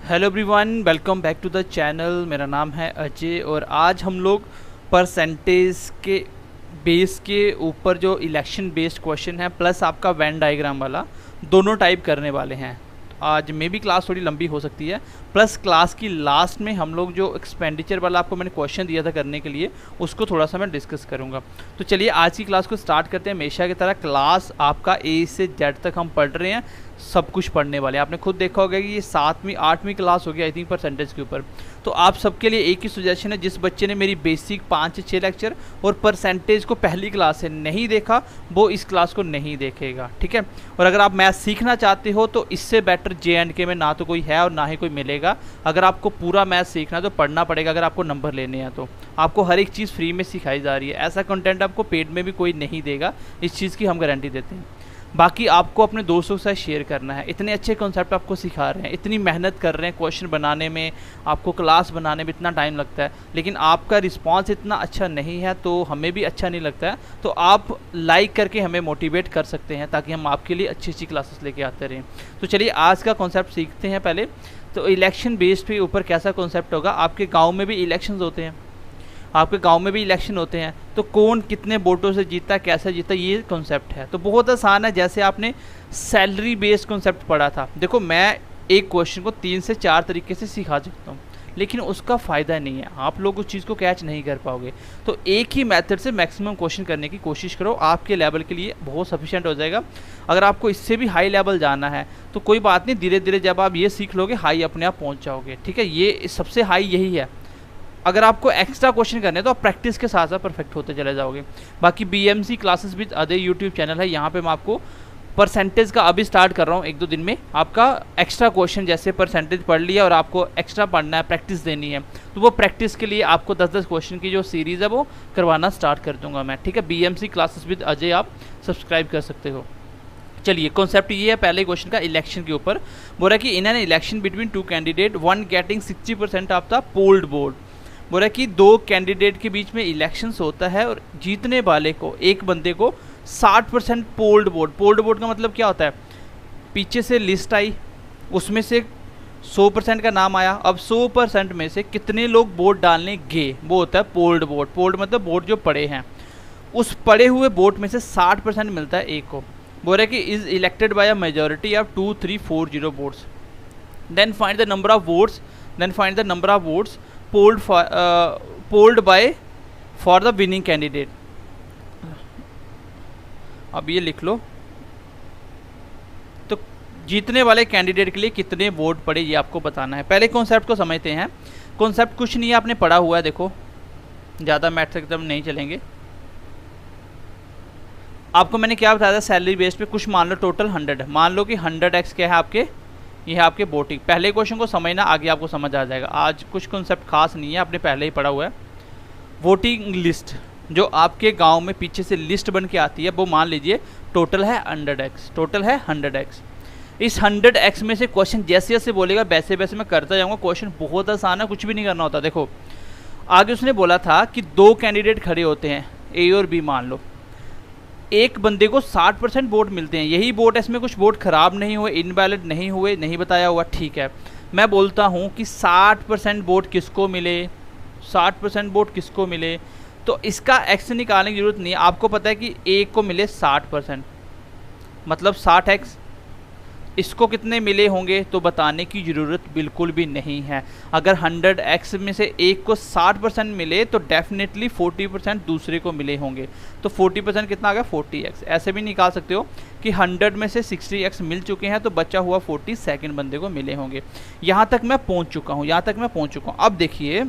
Hello everyone, welcome back to the channel. मेरा नाम है अजय और आज हम लोग परसेंटेज के बेस के ऊपर जो इलेक्शन बेस्ड क्वेश्चन है प्लस आपका वेन डायग्राम वाला दोनों टाइप करने वाले हैं। आज मे भी क्लास थोड़ी लंबी हो सकती है, प्लस क्लास की लास्ट में हम लोग जो एक्सपेंडिचर वाला आपको मैंने क्वेश्चन दिया था करने के लिए उसको थोड़ा सा मैं डिस्कस करूंगा। तो चलिए आज की क्लास को स्टार्ट करते हैं। हमेशा की तरह क्लास आपका ए से जेड तक हम पढ़ रहे हैं, सब कुछ पढ़ने वाले हैं। आपने खुद देखा होगा कि ये 7वीं 8वीं क्लास हो गई आई थिंक परसेंटेज के ऊपर। तो आप सबके लिए एक ही सजेशन है, जिस बच्चे ने मेरी बेसिक 5 से 6 लेक्चर और परसेंटेज को पहली क्लास से नहीं देखा वो इस क्लास को नहीं देखेगा, ठीक है। और अगर आप मैथ सीखना चाहते हो तो इससे बेटर JNK में ना तो कोई है और ना ही कोई मिलेगा। अगर आपको पूरा मैथ सीखना है तो पढ़ना पड़ेगा। अगर आपको नंबर लेने हैं तो आपको हर एक चीज़ फ्री में सिखाई जा रही है। ऐसा कंटेंट आपको पेड में भी कोई नहीं देगा, इस चीज़ की हम गारंटी देते हैं। बाकी आपको अपने दोस्तों के साथ शेयर करना है। इतने अच्छे कॉन्सेप्ट आपको सिखा रहे हैं, इतनी मेहनत कर रहे हैं क्वेश्चन बनाने में, आपको क्लास बनाने में इतना टाइम लगता है, लेकिन आपका रिस्पांस इतना अच्छा नहीं है तो हमें भी अच्छा नहीं लगता है। तो आप लाइक करके हमें मोटिवेट कर सकते हैं ताकि हम आपके लिए अच्छी अच्छी क्लासेस लेके आते रहें। तो चलिए आज का कॉन्सेप्ट सीखते हैं। पहले तो इलेक्शन बेस्ड के ऊपर कैसा कॉन्सेप्ट होगा। आपके गाँव में भी इलेक्शन होते हैं, आपके गांव में भी इलेक्शन होते हैं, तो कौन कितने वोटों से जीता, कैसे जीता, ये कॉन्सेप्ट है। तो बहुत आसान है, जैसे आपने सैलरी बेस्ड कॉन्सेप्ट पढ़ा था। देखो मैं एक क्वेश्चन को 3 से 4 तरीके से सिखा सकता हूँ, लेकिन उसका फ़ायदा नहीं है, आप लोग उस चीज़ को कैच नहीं कर पाओगे। तो एक ही मेथड से मैक्सिमम क्वेश्चन करने की कोशिश करो, आपके लेवल के लिए बहुत सफिशिएंट हो जाएगा। अगर आपको इससे भी हाई लेवल जाना है तो कोई बात नहीं, धीरे धीरे जब आप ये सीख लोगे हाई अपने आप पहुँच जाओगे, ठीक है। ये सबसे हाई यही है। अगर आपको एक्स्ट्रा क्वेश्चन करने हैं तो आप प्रैक्टिस के साथ साथ परफेक्ट होते चले जाओगे। बाकी BMC classes with other YouTube channel है, यहाँ पे मैं आपको परसेंटेज का अभी स्टार्ट कर रहा हूँ। 1-2 दिन में आपका एक्स्ट्रा क्वेश्चन, जैसे परसेंटेज पढ़ लिया और आपको एक्स्ट्रा पढ़ना है, प्रैक्टिस देनी है, तो वो प्रैक्टिस के लिए आपको 10-10 क्वेश्चन की जो सीरीज़ है वो करवाना स्टार्ट कर दूंगा मैं, ठीक है। BMC क्लासेस विद अजय आप सब्सक्राइब कर सकते हो। चलिए कॉन्सेप्ट ये है पहले क्वेश्चन का इलेक्शन के ऊपर। बोल रहा है कि इन an election between 2 candidate, one getting 60% of the polled vote. बोल रहा है कि 2 कैंडिडेट के बीच में इलेक्शंस होता है और जीतने वाले को, एक बंदे को 60% पोल्ड वोट। पोल्ड वोट का मतलब क्या होता है, पीछे से लिस्ट आई, उसमें से 100% का नाम आया, अब 100% में से कितने लोग वोट डालने गए वो होता है पोल्ड वोट। पोल्ड मतलब वोट जो पड़े हैं, उस पड़े हुए वोट में से 60% मिलता है एक को। बोल रहा है कि is elected by a majority of 2340 votes, then find the number of votes polled by for the winning candidate. अब ये लिख लो, तो जीतने वाले कैंडिडेट के लिए कितने वोट पड़े ये आपको बताना है। पहले कॉन्सेप्ट को समझते हैं। कॉन्सेप्ट कुछ नहीं है, आपने पढ़ा हुआ है, देखो ज़्यादा मैथ्स एकदम नहीं चलेंगे। आपको मैंने क्या बताया था, सैलरी बेस पे कुछ मान लो टोटल 100 है, मान लो कि 100x क्या है आपके, ये है आपके वोटिंग। पहले क्वेश्चन को समझना, आगे आपको समझ आ जाएगा। आज कुछ कॉन्सेप्ट खास नहीं है, आपने पहले ही पढ़ा हुआ है। वोटिंग लिस्ट जो आपके गांव में पीछे से लिस्ट बन के आती है, वो मान लीजिए टोटल है 100x, टोटल है 100x। इस 100x में से क्वेश्चन जैसे जैसे बोलेगा वैसे वैसे मैं करता जाऊँगा। क्वेश्चन बहुत आसान है, कुछ भी नहीं करना होता। देखो आगे उसने बोला था कि 2 कैंडिडेट खड़े होते हैं, A और B मान लो, एक बंदे को 60% वोट मिलते हैं। यही वोट है, इसमें कुछ वोट खराब नहीं हुए, इनवैलिड नहीं हुए, नहीं बताया हुआ, ठीक है। मैं बोलता हूँ कि 60% वोट किसको मिले, 60% वोट किसको मिले, तो इसका एक्स निकालने की जरूरत नहीं है। आपको पता है कि एक को मिले 60%, मतलब 60x। इसको कितने मिले होंगे तो बताने की ज़रूरत बिल्कुल भी नहीं है। अगर 100x में से एक को 60% मिले तो डेफिनेटली 40% दूसरे को मिले होंगे। तो 40% कितना आ गया, 40x। ऐसे भी निकाल सकते हो कि 100 में से 60x मिल चुके हैं तो बचा हुआ 40 सेकेंड बंदे को मिले होंगे। यहाँ तक मैं पहुँच चुका हूँ, अब देखिए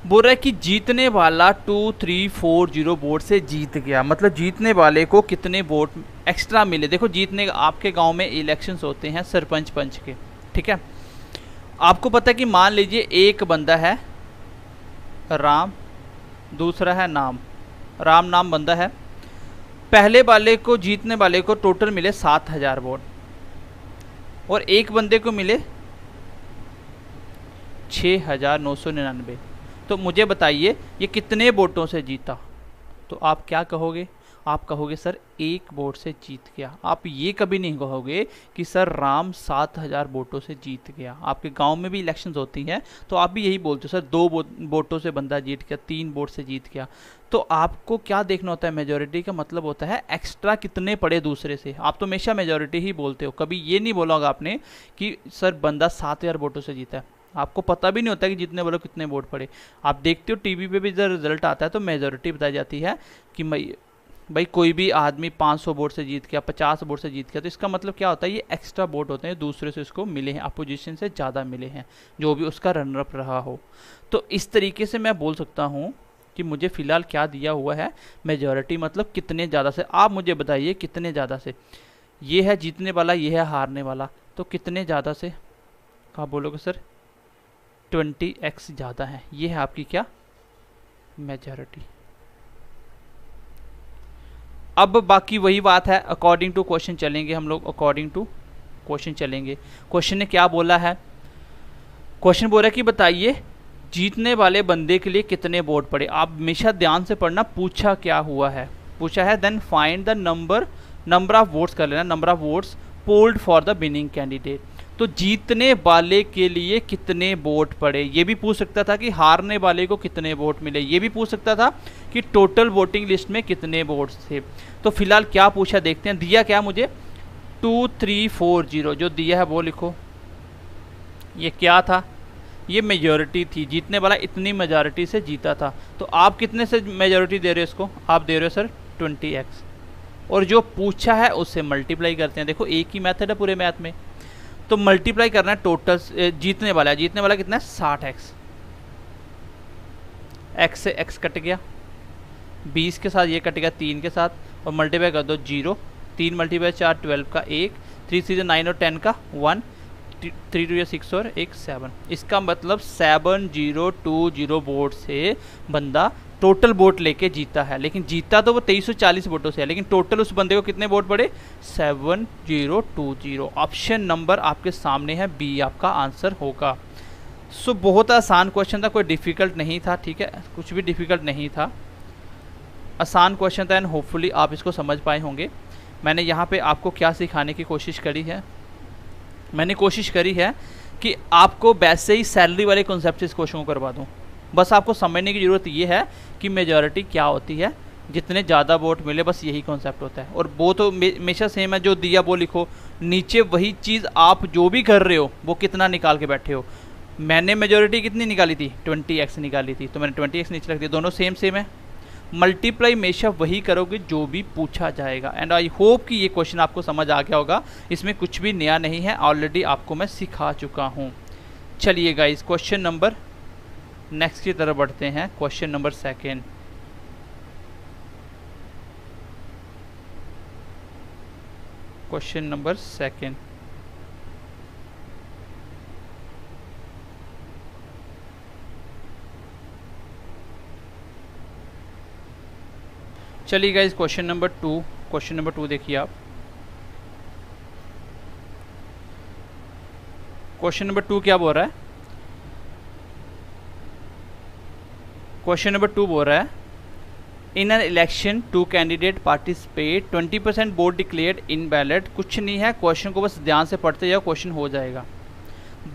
बोल रहा है कि जीतने वाला 2340 वोट से जीत गया, मतलब जीतने वाले को कितने वोट एक्स्ट्रा मिले। देखो जीतने, आपके गांव में इलेक्शंस होते हैं सरपंच पंच के, ठीक है। आपको पता है कि मान लीजिए एक बंदा है राम, दूसरा है नाम, राम नाम बंदा है। पहले वाले को, जीतने वाले को टोटल मिले 7000 वोट और एक बंदे को मिले 6999। तो मुझे बताइए ये कितने वोटों से जीता। तो आप क्या कहोगे, आप कहोगे सर एक वोट से जीत गया। आप ये कभी नहीं कहोगे कि सर राम 7000 वोटों से जीत गया। आपके गांव में भी इलेक्शंस होती हैं तो आप भी यही बोलते हो, सर 2 वोटों से बंदा जीत गया, 3 वोट से जीत गया। तो आपको क्या देखना होता है, मेजोरिटी का मतलब होता है एक्स्ट्रा कितने पड़े दूसरे से। आप तो हमेशा मेजोरिटी ही बोलते हो, कभी ये नहीं बोला होगा आपने कि सर बंदा 7000 वोटों से जीता है। आपको पता भी नहीं होता कि जीतने वालों कितने वोट पड़े। आप देखते हो टीवी पे भी जब रिजल्ट आता है तो मेजोरिटी बताई जाती है कि भाई कोई भी आदमी 500 वोट से जीत गया, 50 वोट से जीत गया, तो इसका मतलब क्या होता है, ये एक्स्ट्रा वोट होते हैं, दूसरे से उसको मिले हैं, अपोजिशन से ज़्यादा मिले हैं, जो भी उसका रनर रहा हो। तो इस तरीके से मैं बोल सकता हूँ कि मुझे फ़िलहाल क्या दिया हुआ है, मेजॉरिटी मतलब कितने ज़्यादा से। आप मुझे बताइए कितने ज़्यादा से, ये है जीतने वाला, ये है हारने वाला, तो कितने ज़्यादा से आप बोलोगे सर 20x ज़्यादा है। ये है आपकी क्या, मेजॉरिटी। अब बाकी वही बात है, अकॉर्डिंग टू क्वेश्चन चलेंगे हम लोग, अकॉर्डिंग टू क्वेश्चन चलेंगे। क्वेश्चन ने क्या बोला है, क्वेश्चन बोल रहा है कि बताइए जीतने वाले बंदे के लिए कितने वोट पड़े। आप हमेशा ध्यान से पढ़ना, पूछा क्या हुआ है, पूछा है then find the number of votes कर लेना, number of votes polled for the winning candidate. तो जीतने वाले के लिए कितने वोट पड़े, ये भी पूछ सकता था कि हारने वाले को कितने वोट मिले, ये भी पूछ सकता था कि टोटल वोटिंग लिस्ट में कितने वोट्स थे। तो फिलहाल क्या पूछा देखते हैं, दिया क्या मुझे 2340, जो दिया है वो लिखो। ये क्या था, ये मेजॉरिटी थी, जीतने वाला इतनी मेजॉरिटी से जीता था। तो आप कितने से मेजॉरिटी दे रहे हो इसको, आप दे रहे हो सर 20x, और जो पूछा है उससे मल्टीप्लाई करते हैं। देखो एक ही मेथड है पूरे मैथ में, तो मल्टीप्लाई करना है टोटल, जीतने वाला है, जीतने वाला कितना है 60x, x से x कट गया, 20 के साथ ये कट गया 3 के साथ, और मल्टीप्लाई कर दो 0, 3 मल्टीप्लाई 4 12 का 1, 3 3 9 और 10 का 1, 3 2 6 और 1 7। इसका मतलब 7020 वोट से बंदा टोटल वोट लेके जीता है। लेकिन जीता तो वो 2340 वोटों से है, लेकिन टोटल उस बंदे को कितने वोट पड़े 7020। ऑप्शन नंबर आपके सामने है, बी आपका आंसर होगा। सो बहुत आसान क्वेश्चन था, कोई डिफ़िकल्ट नहीं था, ठीक है, कुछ भी डिफ़िकल्ट नहीं था, आसान क्वेश्चन था एंड होपफुली आप इसको समझ पाए होंगे। मैंने यहाँ पे आपको क्या सिखाने की कोशिश करी है, मैंने कोशिश करी है कि आपको वैसे ही सैलरी वाले कॉन्सेप्ट से इस क्वेश्चन को करवा दूँ। बस आपको समझने की ज़रूरत ये है कि मेजॉरिटी क्या होती है, जितने ज़्यादा वोट मिले, बस यही कॉन्सेप्ट होता है। और वो तो हमेशा सेम है, जो दिया वो लिखो, नीचे वही चीज़ आप जो भी कर रहे हो वो कितना निकाल के बैठे हो। मैंने मेजॉरिटी कितनी निकाली थी 20x निकाली थी, तो मैंने 20x नीचे रख दिया, दोनों सेम सेम है। मल्टीप्लाई हमेशा वही करोगे जो भी पूछा जाएगा। एंड आई होप कि ये क्वेश्चन आपको समझ आ गया होगा, इसमें कुछ भी नया नहीं है, ऑलरेडी आपको मैं सिखा चुका हूँ। चलिए गाइस क्वेश्चन नंबर नेक्स्ट की तरफ बढ़ते हैं, क्वेश्चन नंबर 2। क्वेश्चन नंबर 2, चलिए guys question number 2, question number 2 देखिए आप। क्वेश्चन नंबर 2 क्या बोल रहा है, क्वेश्चन नंबर 2 बोल रहा है in an election 2 candidate participate, 20% vote declared in ballot. कुछ नहीं है, क्वेश्चन को बस ध्यान से पढ़ते जाओ, क्वेश्चन हो जाएगा।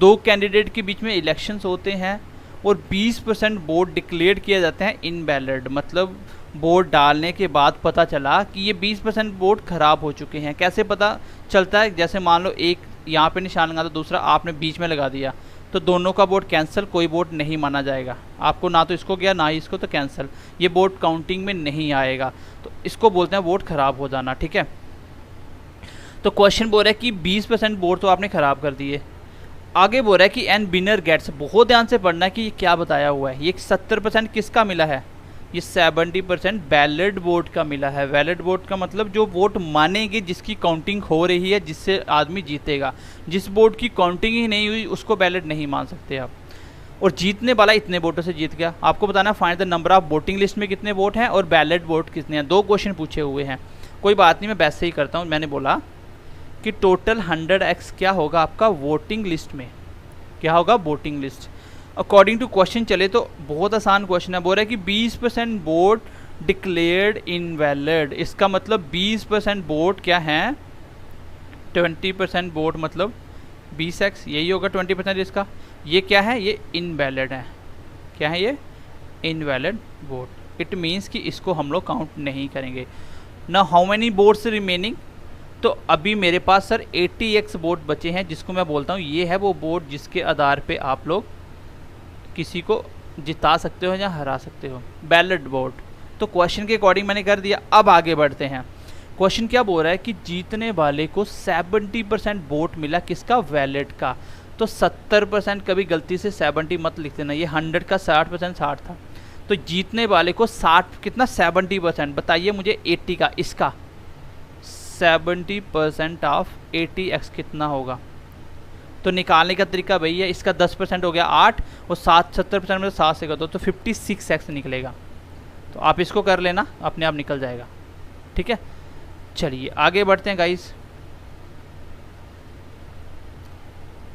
2 कैंडिडेट के बीच में इलेक्शंस होते हैं और 20% वोट डिक्लेयर किए जाते हैं इन बैलेट, मतलब वोट डालने के बाद पता चला कि ये 20% वोट खराब हो चुके हैं। कैसे पता चलता है, जैसे मान लो एक यहाँ पे निशान लगा, तो दूसरा आपने बीच में लगा दिया, तो दोनों का वोट कैंसिल, कोई वोट नहीं माना जाएगा आपको, ना तो इसको गया ना ही इसको, तो कैंसिल, ये वोट काउंटिंग में नहीं आएगा। तो इसको बोलते हैं वोट खराब हो जाना, ठीक है। तो क्वेश्चन बोल रहा है कि 20% वोट तो आपने खराब कर दिए। आगे बोल रहा है कि एन विनर गेट्स, बहुत ध्यान से पढ़ना है कि ये क्या बताया हुआ है। ये 70% किसका मिला है, ये 70% वैलिड वोट का मिला है। वैलिड वोट का मतलब जो वोट मानेंगे, जिसकी काउंटिंग हो रही है, जिससे आदमी जीतेगा। जिस वोट की काउंटिंग ही नहीं हुई उसको वैलिड नहीं मान सकते आप। और जीतने वाला इतने वोटों से जीत गया। आपको बताना find the number of voting list में कितने वोट हैं और वैलिड वोट कितने हैं। 2 क्वेश्चन पूछे हुए हैं, कोई बात नहीं, मैं वैसे ही करता हूँ। मैंने बोला कि टोटल 100x क्या होगा आपका वोटिंग लिस्ट में, क्या होगा voting list. According to question चले तो बहुत आसान क्वेश्चन है। बोल रहा है कि 20% वोट डिक्लेयर्ड इनवैलिड, इसका मतलब 20% वोट क्या हैं, 20% वोट मतलब 20x, यही होगा 20% इसका। ये क्या है, ये इनवैलिड है। क्या है ये, इनवैलिड वोट। इट मीन्स कि इसको हम लोग काउंट नहीं करेंगे ना। हाउ मैनी वोट्स रिमेनिंग, तो अभी मेरे पास सर 80x वोट बचे हैं, जिसको मैं बोलता हूँ ये है वो वोट जिसके आधार पे आप लोग किसी को जिता सकते हो या हरा सकते हो, बैलेट वोट। तो क्वेश्चन के अकॉर्डिंग मैंने कर दिया। अब आगे बढ़ते हैं। क्वेश्चन क्या बोल रहा है कि जीतने वाले को 70% वोट मिला, किसका, वैलेट का। तो 70%, कभी गलती से 70 मत लिख देना, ये 100 का 60% 60 था। तो जीतने वाले को 60 कितना, 70%। बताइए मुझे 80 का, इसका 70% ऑफ 80x कितना होगा। तो निकालने का तरीका भैया, इसका 10% हो गया 8 और 70% में 7 से कर दो तो 56x निकलेगा। तो आप इसको कर लेना, अपने आप निकल जाएगा। ठीक है, चलिए आगे बढ़ते हैं गाइस,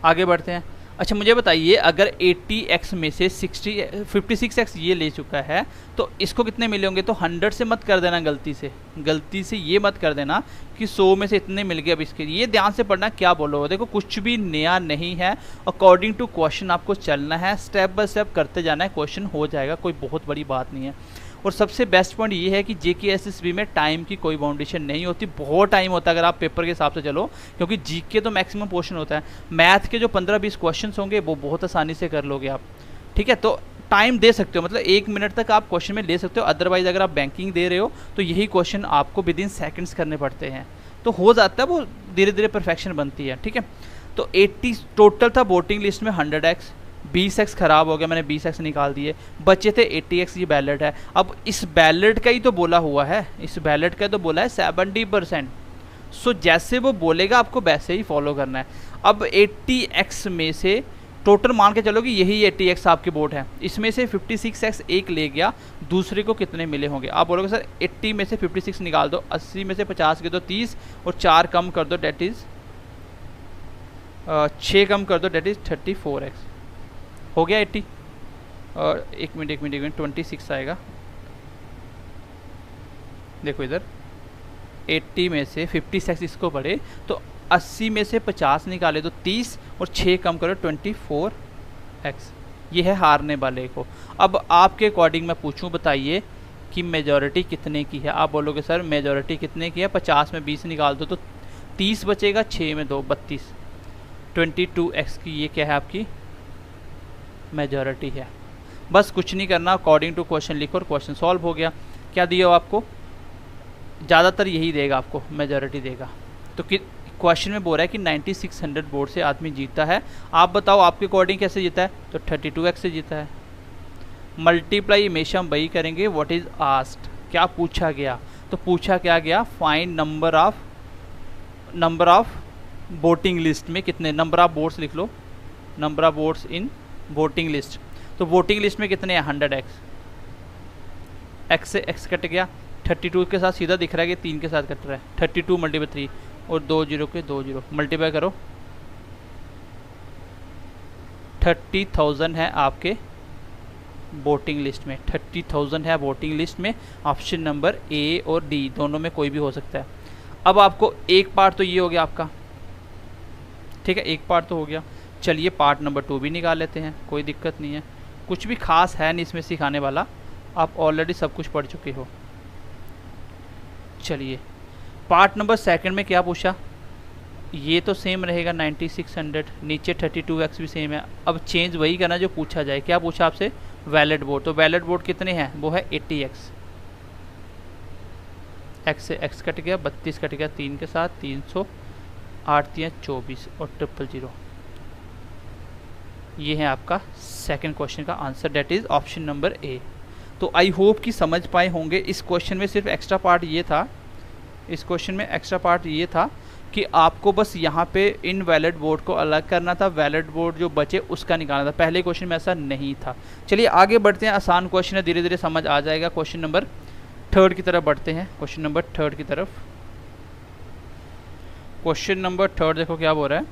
आगे बढ़ते हैं। अच्छा मुझे बताइए, अगर 80x में से 56x ये ले चुका है तो इसको कितने मिले होंगे। तो 100 से मत कर देना, गलती से ये मत कर देना कि 100 में से इतने मिल गए। अब इसके ये ध्यान से पढ़ना क्या बोलो। देखो कुछ भी नया नहीं है, अकॉर्डिंग टू क्वेश्चन आपको चलना है, स्टेप बाय स्टेप करते जाना है, क्वेश्चन हो जाएगा, कोई बहुत बड़ी बात नहीं है। और सबसे बेस्ट पॉइंट ये है कि JKSSB में टाइम की कोई बाउंडेशन नहीं होती, बहुत टाइम होता है अगर आप पेपर के हिसाब से चलो, क्योंकि जीके तो मैक्सिमम पोर्शन होता है। मैथ के जो 15-20 क्वेश्चन होंगे वो बहुत आसानी से कर लोगे आप। ठीक है, तो टाइम दे सकते हो, मतलब 1 मिनट तक आप क्वेश्चन में ले सकते हो। अदरवाइज अगर आप बैंकिंग दे रहे हो तो यही क्वेश्चन आपको विद इन सेकेंड्स करने पड़ते हैं, तो हो जाता है, वो धीरे धीरे परफेक्शन बनती है। ठीक है, तो 80 टोटल था वोटिंग लिस्ट में 100x, 20x खराब हो गया, मैंने 20x निकाल दिए, बचे थे 80x, ये बैलेट है। अब इस बैलेट का ही तो बोला हुआ है, इस बैलेट का तो बोला है 70%। सो जैसे वो बोलेगा आपको वैसे ही फॉलो करना है। अब 80x में से टोटल मान के चलो कि यही 80x आपके वोट है, इसमें से 56x एक ले गया, दूसरे को कितने मिले होंगे। आप बोलोगे सर 80 में से 56 निकाल दो, 80 में से 50 के दो 30 और 4 कम कर दो, डेट इज़ 6 कम कर दो, डेट इज़ 34x हो गया 80। और एक मिनट 26 आएगा। देखो इधर 80 में से 56 इसको पढ़े तो 80 में से 50 निकाले तो 30 और 6 कम करो 24x, ये है हारने वाले को। अब आपके अकॉर्डिंग मैं पूछूं, बताइए कि मेजॉरिटी कितने की है। आप बोलोगे सर मेजॉरिटी कितने की है, 50 में 20 निकाल दो तो 30 बचेगा, 6 में 2 32, 22x की ये क्या है आपकी मेजॉरिटी है। बस कुछ नहीं करना, अकॉर्डिंग टू क्वेश्चन लिखो और क्वेश्चन सॉल्व हो गया। क्या दिया हो आपको, ज़्यादातर यही देगा आपको, मेजॉरिटी देगा। तो क्वेश्चन में बोल रहा है कि 9600 वोट से आदमी जीता है। आप बताओ आपके अकॉर्डिंग कैसे जीता है, तो 32x से जीता है। मल्टीप्लाई हमेशा हम वही करेंगे, व्हाट इज़ आस्क्ड, क्या पूछा गया। तो पूछा क्या गया, find number of voting list में कितने, नंबर ऑफ वोट्स लिख लो, number of votes in voting list. तो वोटिंग लिस्ट में कितने हैं 100x, x से x कट गया, 32 के साथ सीधा दिख रहा है कि 3 के साथ कट रहा है, 32 मल्टीप्लाई 3 और 2 0 के 2 0 मल्टीप्लाई करो, 30,000 है आपके वोटिंग लिस्ट में, 30,000 है वोटिंग लिस्ट में। ऑप्शन नंबर ए और डी दोनों में कोई भी हो सकता है। अब आपको एक पार्ट तो ये हो गया आपका, ठीक है, एक पार्ट तो हो गया। चलिए पार्ट नंबर 2 भी निकाल लेते हैं, कोई दिक्कत नहीं है, कुछ भी खास है नहीं इसमें सिखाने वाला, आप ऑलरेडी सब कुछ पढ़ चुके हो। चलिए पार्ट नंबर 2 में क्या पूछा, ये तो सेम रहेगा 9600, नीचे 32x भी सेम है। अब चेंज वही करना जो पूछा जाए। क्या पूछा आपसे, वैलिड वोट। तो वैलिड वोट कितने हैं, वो है 80x, x से x कट गया, 32 कट गया 3 के साथ, 300, 8 3 24 और 000। ये है आपका सेकंड क्वेश्चन का answer, that is option number A. तो आई होप कि समझ पाए होंगे। इस क्वेश्चन में सिर्फ एक्स्ट्रा पार्ट ये था, इस क्वेश्चन में एक्स्ट्रा पार्ट ये था कि आपको बस यहाँ पे इनवैलिड वोट को अलग करना था, वैलिड वोट जो बचे उसका निकालना था। पहले क्वेश्चन में ऐसा नहीं था। चलिए आगे बढ़ते हैं, आसान क्वेश्चन है, धीरे धीरे समझ आ जाएगा। क्वेश्चन नंबर 3 की तरफ बढ़ते हैं, क्वेश्चन नंबर 3 की तरफ। क्वेश्चन नंबर 3 देखो क्या बोल रहा है,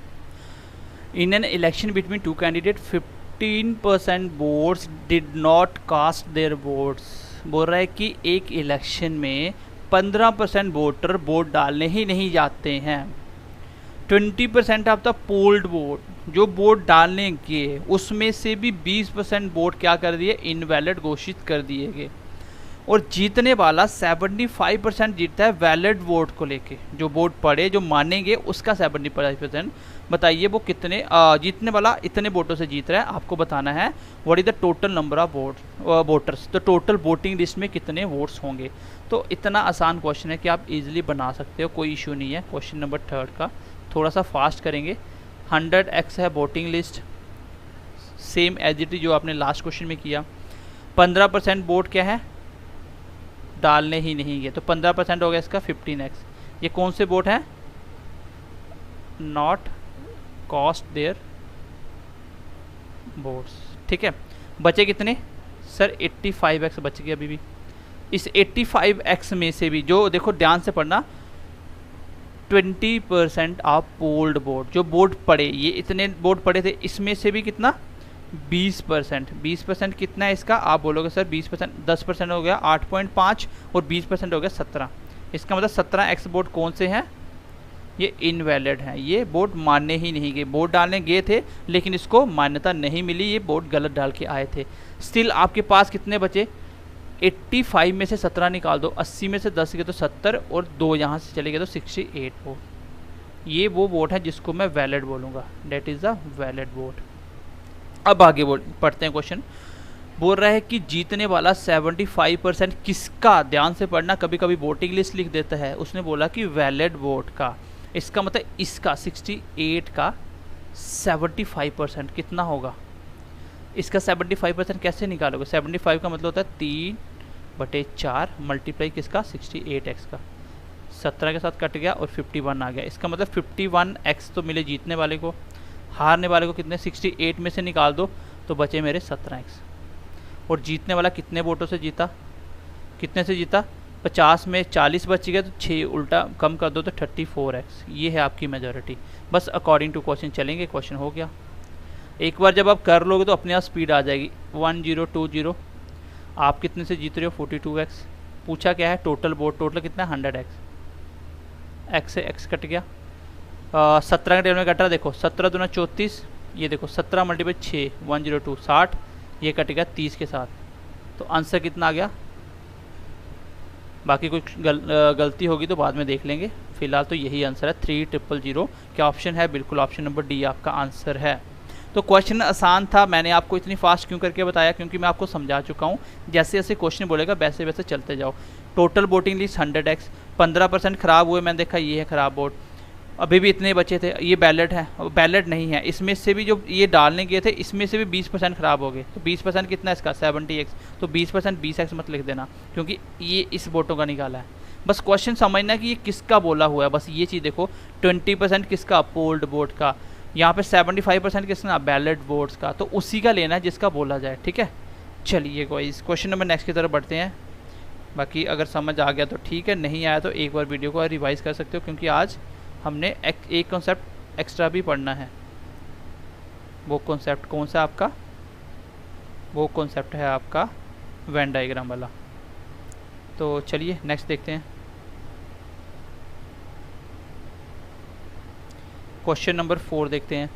in an election between two candidate 15% votes did not cast their votes. बोल रहा है कि एक इलेक्शन में 15% वोटर वोट डालने ही नहीं जाते हैं। 20% ऑफ द पोल्ड वोट, जो वोट डालने के उसमें से भी 20% वोट क्या कर दिए, इनवैलिड घोषित कर दिए गए। और जीतने वाला 75% जीतता है वैलिड वोट को लेके, जो वोट पड़े जो मानेंगे उसका 75%। बताइए वो कितने जीतने वाला इतने वोटों से जीत रहा है, आपको बताना है what is the total number of voters, तो टोटल वोटिंग लिस्ट में कितने वोट्स होंगे। तो इतना आसान क्वेश्चन है कि आप इजीली बना सकते हो, कोई इशू नहीं है। क्वेश्चन नंबर 3 का थोड़ा सा फास्ट करेंगे। 100x है voting list, same as it is जो आपने लास्ट क्वेश्चन में किया। 15% वोट क्या है, डालने ही नहीं गए, तो 15% हो गया इसका 15x। ये कौन से वोट हैं, नॉट कॉस्ट देयर वोट्स, ठीक है। बचे कितने सर, 85x बच गए अभी भी। इस 85x में से भी जो देखो ध्यान से पढ़ना, 20% ऑफ पोल्ड वोट, जो वोट पड़े, ये इतने वोट पड़े थे, इसमें से भी कितना 20%। 20% कितना है इसका, आप बोलोगे सर 20%, 10% हो गया 8.5 और 20% हो गया 17। इसका मतलब 17x वोट कौन से हैं, ये इनवैलिड हैं, ये वोट मानने ही नहीं गए। वोट डालने गए थे लेकिन इसको मान्यता नहीं मिली, ये वोट गलत डाल के आए थे। स्टिल आपके पास कितने बचे, 85 में से 17 निकाल दो, 80 में से 10 गए तो 70 और 2 यहाँ से चले गए तो 68 वोट। ये वो वोट है जिसको मैं वैलिड बोलूँगा, that is the valid vote. अब आगे पढ़ते हैं क्वेश्चन। बोल रहा है कि जीतने वाला 75% किसका, ध्यान से पढ़ना, कभी कभी वोटिंग लिस्ट लिख देता है, उसने बोला कि वैलिड वोट का, इसका मतलब इसका 68 का 75% कितना होगा। इसका 75% कैसे निकालोगे, 75 का मतलब होता है 3/4 मल्टीप्लाई किसका 68x का, 17 के साथ कट गया और 51 आ गया। इसका मतलब 51x तो मिले जीतने वाले को, हारने वाले को कितने 68 में से निकाल दो तो बचे मेरे 17x। और जीतने वाला कितने वोटों से जीता, कितने से जीता, 50 में 40 बच गया तो 6 उल्टा कम कर दो तो 34x। ये है आपकी मेजॉरिटी। बस अकॉर्डिंग टू क्वेश्चन चलेंगे, क्वेश्चन हो गया। एक बार जब आप कर लोगे तो अपने आप स्पीड आ जाएगी। 1020 आप कितने से जीत रहे हो 42x। पूछा क्या है टोटल वोट, टोटल कितना 100x, x से x कट गया, 17 के टेबल में कट रहा, देखो 17 दूना 34, ये देखो 17 मल्टीप्लाई 6 102 60, ये कट गया 30 के साथ, तो आंसर कितना आ गया। बाकी कुछ गलती होगी तो बाद में देख लेंगे, फिलहाल तो यही आंसर है 3000। क्या ऑप्शन है, बिल्कुल ऑप्शन नंबर डी आपका आंसर है। तो क्वेश्चन आसान था, मैंने आपको इतनी फास्ट क्यों करके बताया, क्योंकि मैं आपको समझा चुका हूँ। जैसे जैसे क्वेश्चन बोलेगा वैसे वैसे चलते जाओ। टोटल वोटिंग लिस्ट 100x, 15% ख़राब हुए, मैंने देखा ये है ख़राब वोट, अभी भी इतने बचे थे, ये बैलेट है, बैलेट नहीं है, इसमें से भी जो ये डालने गए थे इसमें से भी 20% ख़राब हो गए। तो 20% कितना है इसका 70x, तो 20% 20x मत लिख देना क्योंकि ये इस वोटों का निकाला है। बस क्वेश्चन समझना कि ये किसका बोला हुआ है, बस ये चीज़ देखो। 20% किसका, पोल्ड वोट का, यहाँ पे 75% किसका, बैलेट वोट्स का, तो उसी का लेना है जिसका बोला जाए, ठीक है। चलिए गाइस क्वेश्चन नंबर नेक्स्ट की तरफ बढ़ते हैं। बाकी अगर समझ आ गया तो ठीक है, नहीं आया तो एक बार वीडियो को रिवाइज़ कर सकते हो, क्योंकि आज हमने एक कॉन्सेप्ट एक्स्ट्रा भी पढ़ना है। वो कॉन्सेप्ट कौन सा आपका, वो कॉन्सेप्ट है आपका वेन डायग्राम वाला। तो चलिए नेक्स्ट देखते हैं। क्वेश्चन नंबर 4 देखते हैं।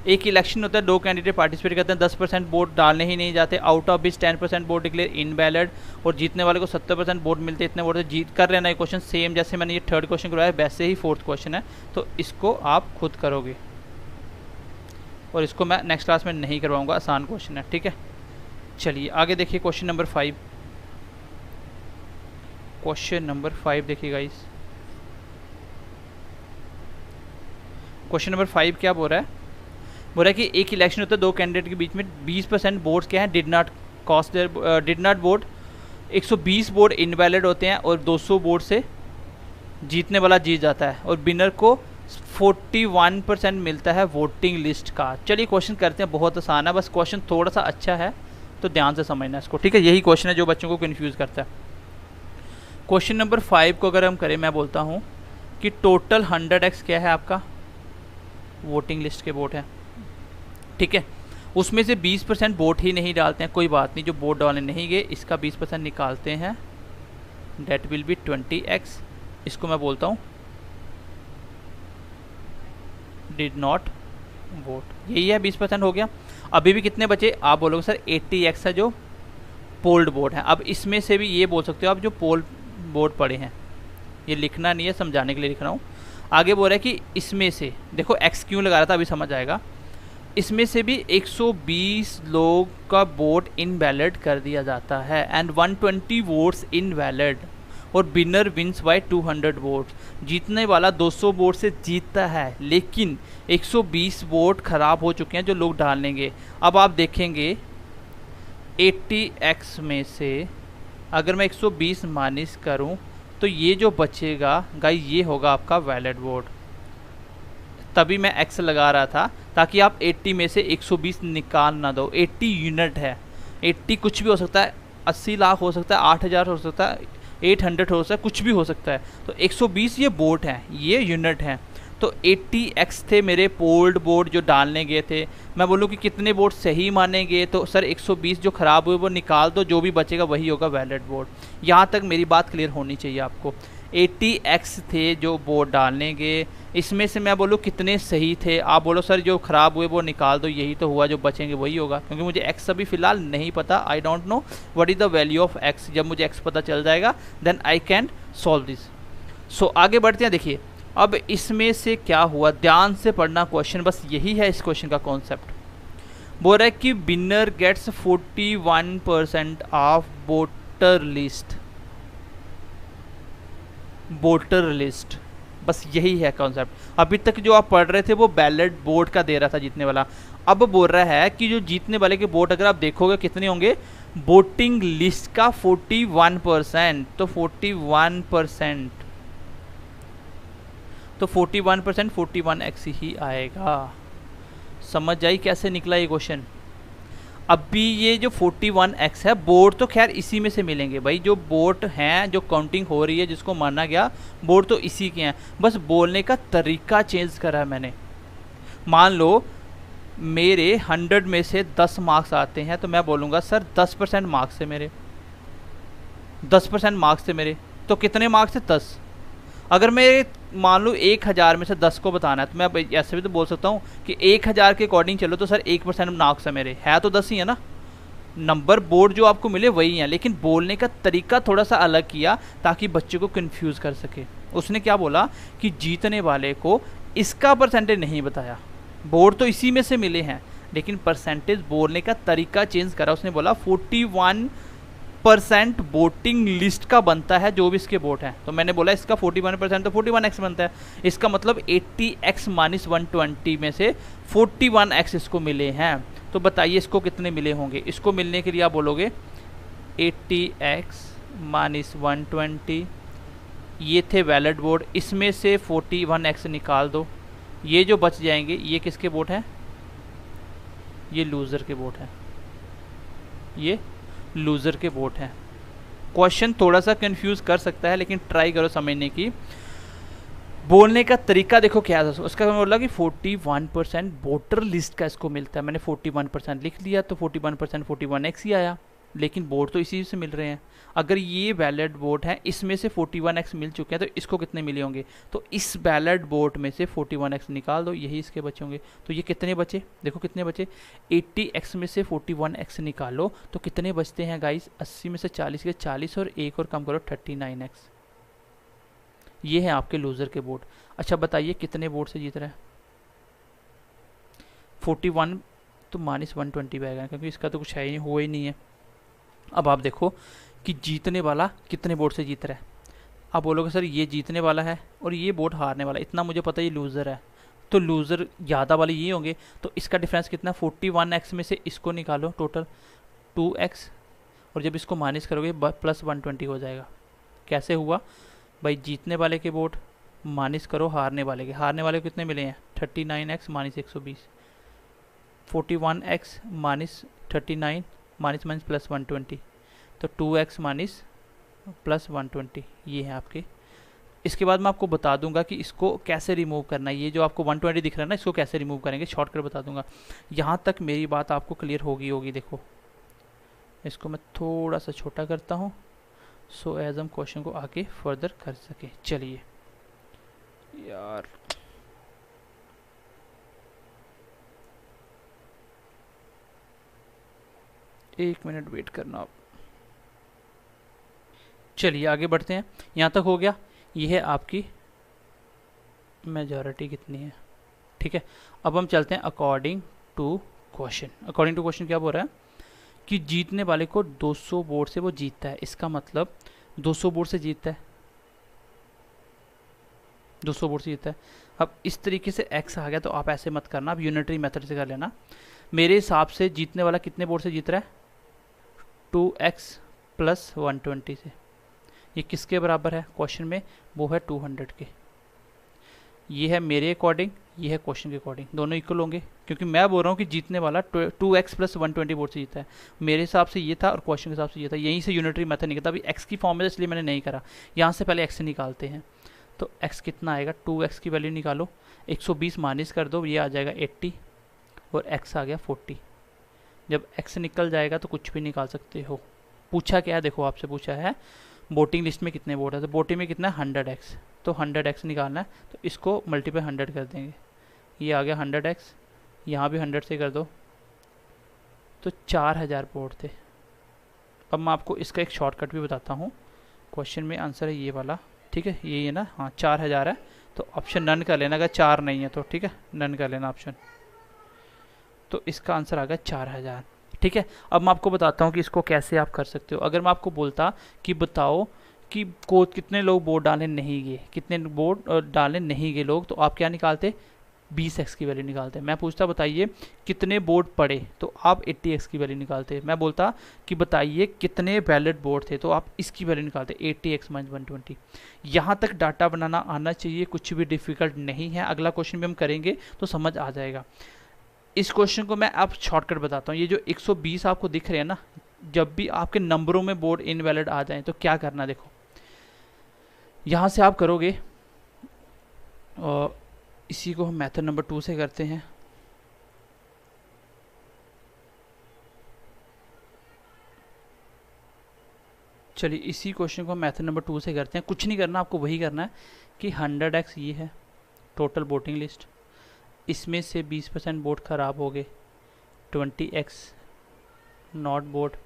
एक इलेक्शन होता है, 2 कैंडिडेट पार्टिसिपेट करते हैं, 10% वोट डालने ही नहीं जाते, out of which 10% vote declare invalid, और जीतने वाले को 70% वोट मिलते हैं। इतने वोट से जीत कर लेना। ये क्वेश्चन सेम जैसे मैंने ये 3rd क्वेश्चन करवाया वैसे ही 4th क्वेश्चन है, तो इसको आप खुद करोगे और इसको मैं नेक्स्ट क्लास में नहीं करवाऊँगा, आसान क्वेश्चन है, ठीक है। चलिए आगे देखिए क्वेश्चन नंबर 5। क्वेश्चन नंबर 5 देखिए गाइस। क्वेश्चन नंबर 5 क्या बोल रहा है, बोल रहा है कि एक इलेक्शन होता है, 2 कैंडिडेट के बीच में, 20% वोट्स क्या है, did not vote, 120 vote invalid होते हैं और 200 वोट से जीतने वाला जीत जाता है, और विनर को 41% मिलता है वोटिंग लिस्ट का। चलिए क्वेश्चन करते हैं, बहुत आसान है, बस क्वेश्चन थोड़ा सा अच्छा है तो ध्यान से समझना इसको, ठीक है। यही क्वेश्चन है जो बच्चों को कन्फ्यूज़ करता है। क्वेश्चन नंबर 5 को अगर हम करें, मैं बोलता हूँ कि टोटल 100x क्या है आपका, वोटिंग लिस्ट के वोट है, ठीक है। उसमें से 20% वोट ही नहीं डालते हैं, कोई बात नहीं, जो वोट डालने नहीं गए इसका 20% निकालते हैं, डेट विल बी 20x। इसको मैं बोलता हूँ डिड नॉट वोट, यही है 20% हो गया। अभी भी कितने बचे, आप बोलोगे सर 80x है जो पोल्ड वोट है। अब इसमें से भी ये बोल सकते हो आप जो पोल वोट पड़े हैं, ये लिखना नहीं है, समझाने के लिए लिख रहा हूँ। आगे बोल रहा है कि इसमें से, देखो x क्यों लगा रहा था अभी समझ आएगा, इसमें से भी 120 लोग का वोट इनवैलिड कर दिया जाता है एंड 120 वोट्स इनवैलिड, और विनर विंस बाय 200 वोट, जीतने वाला 200 वोट से जीतता है, लेकिन 120 वोट खराब हो चुके हैं जो लोग डालेंगे। अब आप देखेंगे 80x में से अगर मैं 120 माइनस करूं तो ये जो बचेगा गाइस ये होगा आपका वैलिड वोट। तभी मैं x लगा रहा था ताकि आप 80 में से 120 निकाल ना दो। 80 यूनिट है, 80 कुछ भी हो सकता है, 80 लाख हो सकता है, 8000 हो सकता है, 800 हो सकता है, कुछ भी हो सकता है। तो 120 ये वोट हैं, ये यूनिट हैं। तो 80x थे मेरे पोल्ड वोट जो डालने गए थे। मैं बोलूँ कि कितने वोट सही माने गए, तो सर 120 जो ख़राब हुए वो निकाल दो, जो भी बचेगा वही होगा वैलिड वोट। यहाँ तक मेरी बात क्लियर होनी चाहिए आपको। 80x थे जो वोट डालने गए, इसमें से मैं बोलूँ कितने सही थे, आप बोलो सर जो ख़राब हुए वो निकाल दो, यही तो हुआ, जो बचेंगे वही होगा। क्योंकि मुझे x अभी फ़िलहाल नहीं पता, I don't know what is the value of x। जब मुझे x पता चल जाएगा then I can solve this. So आगे बढ़ते हैं। देखिए अब इसमें से क्या हुआ, ध्यान से पढ़ना क्वेश्चन, बस यही है इस क्वेश्चन का कॉन्सेप्ट। बोल रहा है कि winner gets 41% of voter list, voter list, बस यही है कॉन्सेप्ट। अभी तक जो आप पढ़ रहे थे वो बैलेट वोट का दे रहा था जीतने वाला। अब बोल रहा है कि जो जीतने वाले के वोट अगर आप देखोगे कितने होंगे, वोटिंग लिस्ट का 41%, तो 41%, तो 41% 41x ही आएगा। समझ आई कैसे निकला ये क्वेश्चन। अभी ये जो 41x है, वोट तो खैर इसी में से मिलेंगे भाई, जो वोट हैं जो काउंटिंग हो रही है जिसको माना गया, वोट तो इसी के हैं, बस बोलने का तरीका चेंज करा है मैंने। मान लो मेरे 100 में से 10 मार्क्स आते हैं तो मैं बोलूँगा सर 10% मार्क्स है मेरे, 10% मार्क्स थे मेरे, तो कितने मार्क्स है 10। अगर मैं मान लो 1000 में से 10 को बताना है तो मैं ऐसे भी तो बोल सकता हूँ कि 1000 के अकॉर्डिंग चलो तो सर 1% मार्क्स है मेरे, है तो 10 ही है ना। नंबर बोर्ड जो आपको मिले वही हैं, लेकिन बोलने का तरीका थोड़ा सा अलग किया ताकि बच्चे को कंफ्यूज कर सके। उसने क्या बोला कि जीतने वाले को इसका परसेंटेज नहीं बताया, बोर्ड तो इसी में से मिले हैं, लेकिन परसेंटेज बोलने का तरीका चेंज करा। उसने बोला 41% वोटिंग लिस्ट का बनता है जो भी इसके वोट हैं, तो मैंने बोला इसका 41% तो 41x बनता है। इसका मतलब 80x माइनस 120 में से 41x इसको मिले हैं। तो बताइए इसको कितने मिले होंगे। इसको मिलने के लिए आप बोलोगे 80x माइनस 120, ये थे वैलिड वोट, इसमें से 41x निकाल दो, ये जो बच जाएंगे ये किसके वोट हैं, ये लूज़र के वोट हैं, ये लूज़र के वोट हैं। क्वेश्चन थोड़ा सा कंफ्यूज कर सकता है लेकिन ट्राई करो समझने की। बोलने का तरीका देखो क्या था उसका, बोला कि 41% वोटर लिस्ट का इसको मिलता है, मैंने 41% लिख लिया तो 41% 41x ही आया, लेकिन वोट तो इसी से मिल रहे हैं। अगर ये वैलिड वोट है, इसमें से 41x मिल चुके हैं तो इसको कितने मिले होंगे, तो इस वैलिड वोट में से 41x निकाल दो, यही इसके बचे होंगे। तो ये कितने बचे, देखो कितने बचे, 80x में से 41x निकालो तो कितने बचते हैं गाइस, 80 में से 40 के 40 और एक और कम करो 39x। ये है आपके लूज़र के वोट। अच्छा बताइए कितने वोट से जीत रहा है, 41 तो माइनस 120 आएगा क्योंकि इसका तो कुछ है ही, हुआ ही नहीं है। अब आप देखो कि जीतने वाला कितने वोट से जीत रहा है। आप बोलोगे सर ये जीतने वाला है और ये वोट हारने वाला, इतना मुझे पता है ये लूज़र है, तो लूज़र ज़्यादा वाले ये होंगे, तो इसका डिफरेंस कितना, 41x में से इसको निकालो टोटल 2x, और जब इसको माइनस करोगे प्लस 120 हो जाएगा। कैसे हुआ भाई, जीतने वाले के वोट माइनस करो हारने वाले के, हारने वाले को कितने मिले हैं 39x minus 120, 41x minus 39 minus minus plus 120, तो 2x माइनस प्लस 120, ये है आपके इसके बाद मैं आपको बता दूंगा कि इसको कैसे रिमूव करना है। ये जो आपको 120 दिख रहा है ना, इसको कैसे रिमूव करेंगे, शॉर्टकट बता दूंगा। यहाँ तक मेरी बात आपको क्लियर होगी। देखो इसको मैं थोड़ा सा छोटा करता हूँ सो एज हम क्वेश्चन को आगे फर्दर कर सके। चलिए यार, एक मिनट वेट करना आप। चलिए आगे बढ़ते हैं। यहाँ तक हो गया। ये है आपकी मेजॉरिटी कितनी है, ठीक है। अब हम चलते हैं according to question. According to question क्या बोल रहा है कि जीतने वाले को 200 वोट से वो जीतता है। इसका मतलब 200 वोट से जीतता है, 200 वोट से जीतता है। अब इस तरीके से x आ गया तो आप ऐसे मत करना, आप यूनिटरी मेथड से कर लेना। मेरे हिसाब से जीतने वाला कितने वोट से जीत रहा है, 2x प्लस 120 से। ये किसके बराबर है क्वेश्चन में, वो है 200 के। ये है मेरे अकॉर्डिंग, ये है क्वेश्चन के अकॉर्डिंग, दोनों इक्वल होंगे क्योंकि मैं बोल रहा हूँ कि जीतने वाला 2x प्लस 120 वोट से जीता है। मेरे हिसाब से ये था और क्वेश्चन के हिसाब से ये था। यहीं से यूनिटरी मेथड निकलता। अभी x की फॉर्म में इसलिए मैंने नहीं करा। यहाँ से पहले x निकालते हैं तो x कितना आएगा, 2x की वैल्यू निकालो, 120 माइनस कर दो, ये आ जाएगा 80 और x आ गया 40। जब x निकल जाएगा तो कुछ भी निकाल सकते हो। पूछा क्या है, देखो आपसे पूछा है वोटिंग लिस्ट में कितने वोट है, तो वोटिंग में कितना है 100x, तो 100x निकालना है तो इसको मल्टीप्लाई 100 कर देंगे। ये आ गया 100x, यहाँ भी 100 से कर दो तो 4000 वोट थे। अब मैं आपको इसका एक शॉर्टकट भी बताता हूँ। क्वेश्चन में आंसर है ये वाला, ठीक है, ये ना, हाँ 4000 है तो ऑप्शन नन कर लेना। अगर 4 नहीं है तो ठीक है, नन कर लेना ऑप्शन। तो इसका आंसर आ गया 4000, ठीक है। अब मैं आपको बताता हूँ कि इसको कैसे आप कर सकते हो। अगर मैं आपको बोलता कि बताओ कि कितने लोग वोट डालने नहीं गए, कितने वोट डालने नहीं गए लोग, तो आप क्या निकालते, 20x की वैल्यू निकालते। मैं पूछता बताइए कितने वोट पड़े, तो आप 80x की वैल्यू निकालते। मैं बोलता कि बताइए कितने बैलेट वोट थे, तो आप इसकी वैल्यू निकालते 80x माइनस 120। यहाँ तक डाटा बनाना आना चाहिए, कुछ भी डिफिकल्ट नहीं है। अगला क्वेश्चन भी हम करेंगे तो समझ आ जाएगा। इस क्वेश्चन को मैं अब शॉर्टकट बताता हूँ। ये जो 120 आपको दिख रहे हैं ना, जब भी आपके नंबरों में वोट इनवैलिड आ जाए तो क्या करना, देखो यहाँ से आप करोगे और इसी को हम मेथड नंबर 2 से करते हैं। चलिए इसी क्वेश्चन को हम मेथड नंबर 2 से करते हैं। कुछ नहीं करना, आपको वही करना है कि 100x ये है टोटल वोटिंग लिस्ट, इसमें से 20% वोट खराब हो गए, 20x नॉट वोट,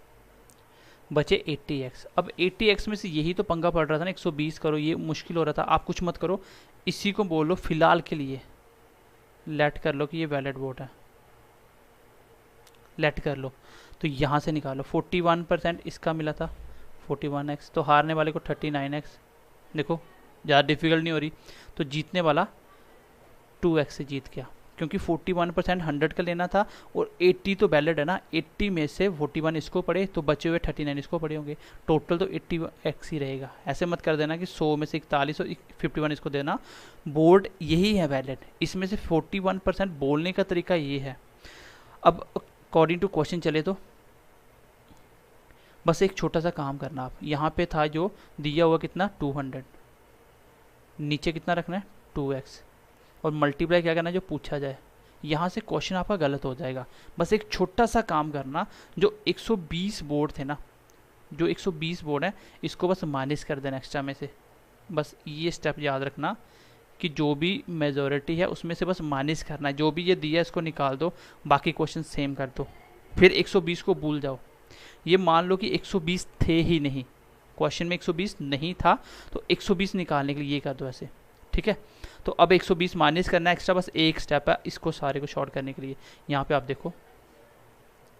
बचे 80x। अब 80x में से यही तो पंगा पड़ रहा था ना, 120 करो, ये मुश्किल हो रहा था। आप कुछ मत करो, इसी को बोलो फिलहाल के लिए लेट कर लो कि ये वैलिड वोट है, लेट कर लो। तो यहाँ से निकालो 41% इसका मिला था, 41x, तो हारने वाले को 39x। देखो ज़्यादा डिफिकल्ट नहीं हो रही। तो जीतने वाला 2x से जीत गया क्योंकि 41% 100 का लेना था और 80 तो वैलिड है ना, 80 में से 41 इसको पड़े तो बचे हुए 39 इसको पड़े होंगे, टोटल तो 80x ही रहेगा। ऐसे मत कर देना कि 100 में से 41 और 51 इसको देना। बोर्ड यही है वैलिड, इसमें से 41% बोलने का तरीका ये है। अब अकॉर्डिंग टू क्वेश्चन चले तो बस एक छोटा सा काम करना आप। यहाँ पे था जो दिया हुआ कितना 200, नीचे कितना रखना है 2x और मल्टीप्लाई क्या करना है जो पूछा जाए। यहाँ से क्वेश्चन आपका गलत हो जाएगा। बस एक छोटा सा काम करना, जो 120 बोर्ड थे ना, जो 120 बोर्ड है इसको बस माइनस कर देना एक्स्ट्रा में से। बस ये स्टेप याद रखना कि जो भी मेजॉरिटी है उसमें से बस माइनस करना है, जो भी ये दिया इसको निकाल दो, बाकी क्वेश्चन सेम कर दो, फिर 120 को भूल जाओ। ये मान लो कि 120 थे ही नहीं, क्वेश्चन में 120 नहीं था तो 120 निकालने के लिए ये कर दो ऐसे, ठीक है। तो अब 120 माइनस करना है एक्स्ट्रा, बस एक स्टेप है इसको सारे को शॉर्ट करने के लिए। यहाँ पे आप देखो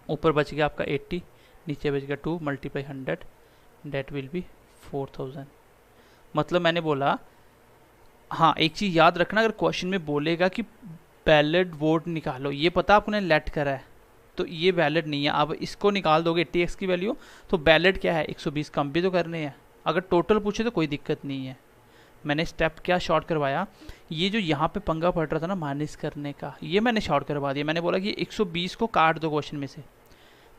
ऊपर बच गया आपका 80, नीचे बच गया 2 मल्टीप्लाई 100 डेट विल बी 4000। मतलब मैंने बोला, हाँ एक चीज़ याद रखना, अगर क्वेश्चन में बोलेगा कि वैलिड वोट निकालो, ये पता आपने लेट करा है तो ये वैलिड नहीं है। अब इसको निकाल दोगे 80x की वैल्यू तो वैलिड क्या है 120, कम भी तो करने हैं। अगर टोटल पूछे तो कोई दिक्कत नहीं है। मैंने स्टेप क्या शॉर्ट करवाया, ये जो यहाँ पे पंगा पड़ रहा था ना माइनस करने का, ये मैंने शॉर्ट करवा दिया। मैंने बोला कि 120 को काट दो क्वेश्चन में से,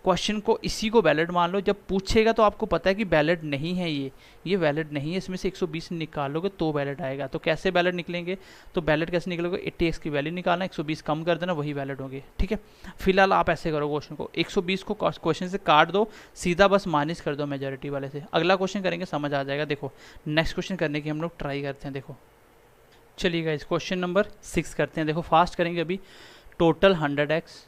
क्वेश्चन को इसी को वैलिड मान लो, जब पूछेगा तो आपको पता है कि वैलिड नहीं है, ये वैलिड नहीं है, इसमें से 120 निकालोगे तो वैलिड आएगा। तो कैसे वैलिड निकलेंगे, तो वैलिड कैसे निकलोगे, 80x की वैल्यू निकालना, 120 कम कर देना, वही वैलिड होंगे। ठीक है, फिलहाल आप ऐसे करो, क्वेश्चन को 120 को क्वेश्चन से काट दो, सीधा बस माइनस कर दो मेजॉरिटी वाले से। अगला क्वेश्चन करेंगे, समझ आ जाएगा। देखो नेक्स्ट क्वेश्चन करने की हम लोग ट्राई करते हैं। देखो चलिएगा, इस क्वेश्चन नंबर 6 करते हैं। देखो फास्ट करेंगे अभी। टोटल 100x,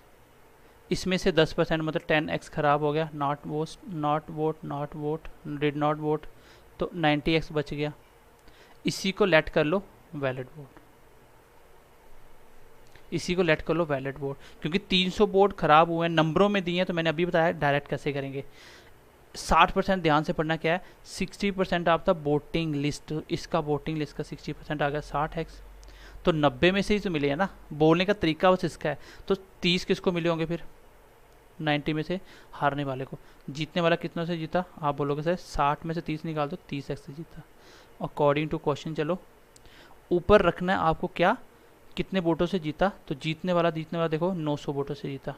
इसमें से 10% मतलब 10x खराब हो गया, not vote, did not vote, तो 90x बच गया। इसी को लेट कर लो वैलिड वोट, इसी को लेट कर लो वैलिड वोट, क्योंकि 300 वोट खराब हुए हैं, नंबरों में दिए हैं, तो मैंने अभी बताया डायरेक्ट कैसे करेंगे। 60% ध्यान से पढ़ना क्या है, 60% आपका वोटिंग लिस्ट, इसका वोटिंग लिस्ट का 60% आ गया 60x, तो 90 में से ही तो मिले है ना, बोलने का तरीका बस इसका है। तो 30 किसको मिले होंगे फिर, 90 में से हारने वाले को। जीतने वाला कितनों से जीता, आप बोलोगे सर 60 में से 30 निकाल दो, 30x से जीता। अकॉर्डिंग टू क्वेश्चन चलो, ऊपर रखना है आपको क्या, कितने वोटों से जीता, तो जीतने वाला देखो 900 वोटों से जीता।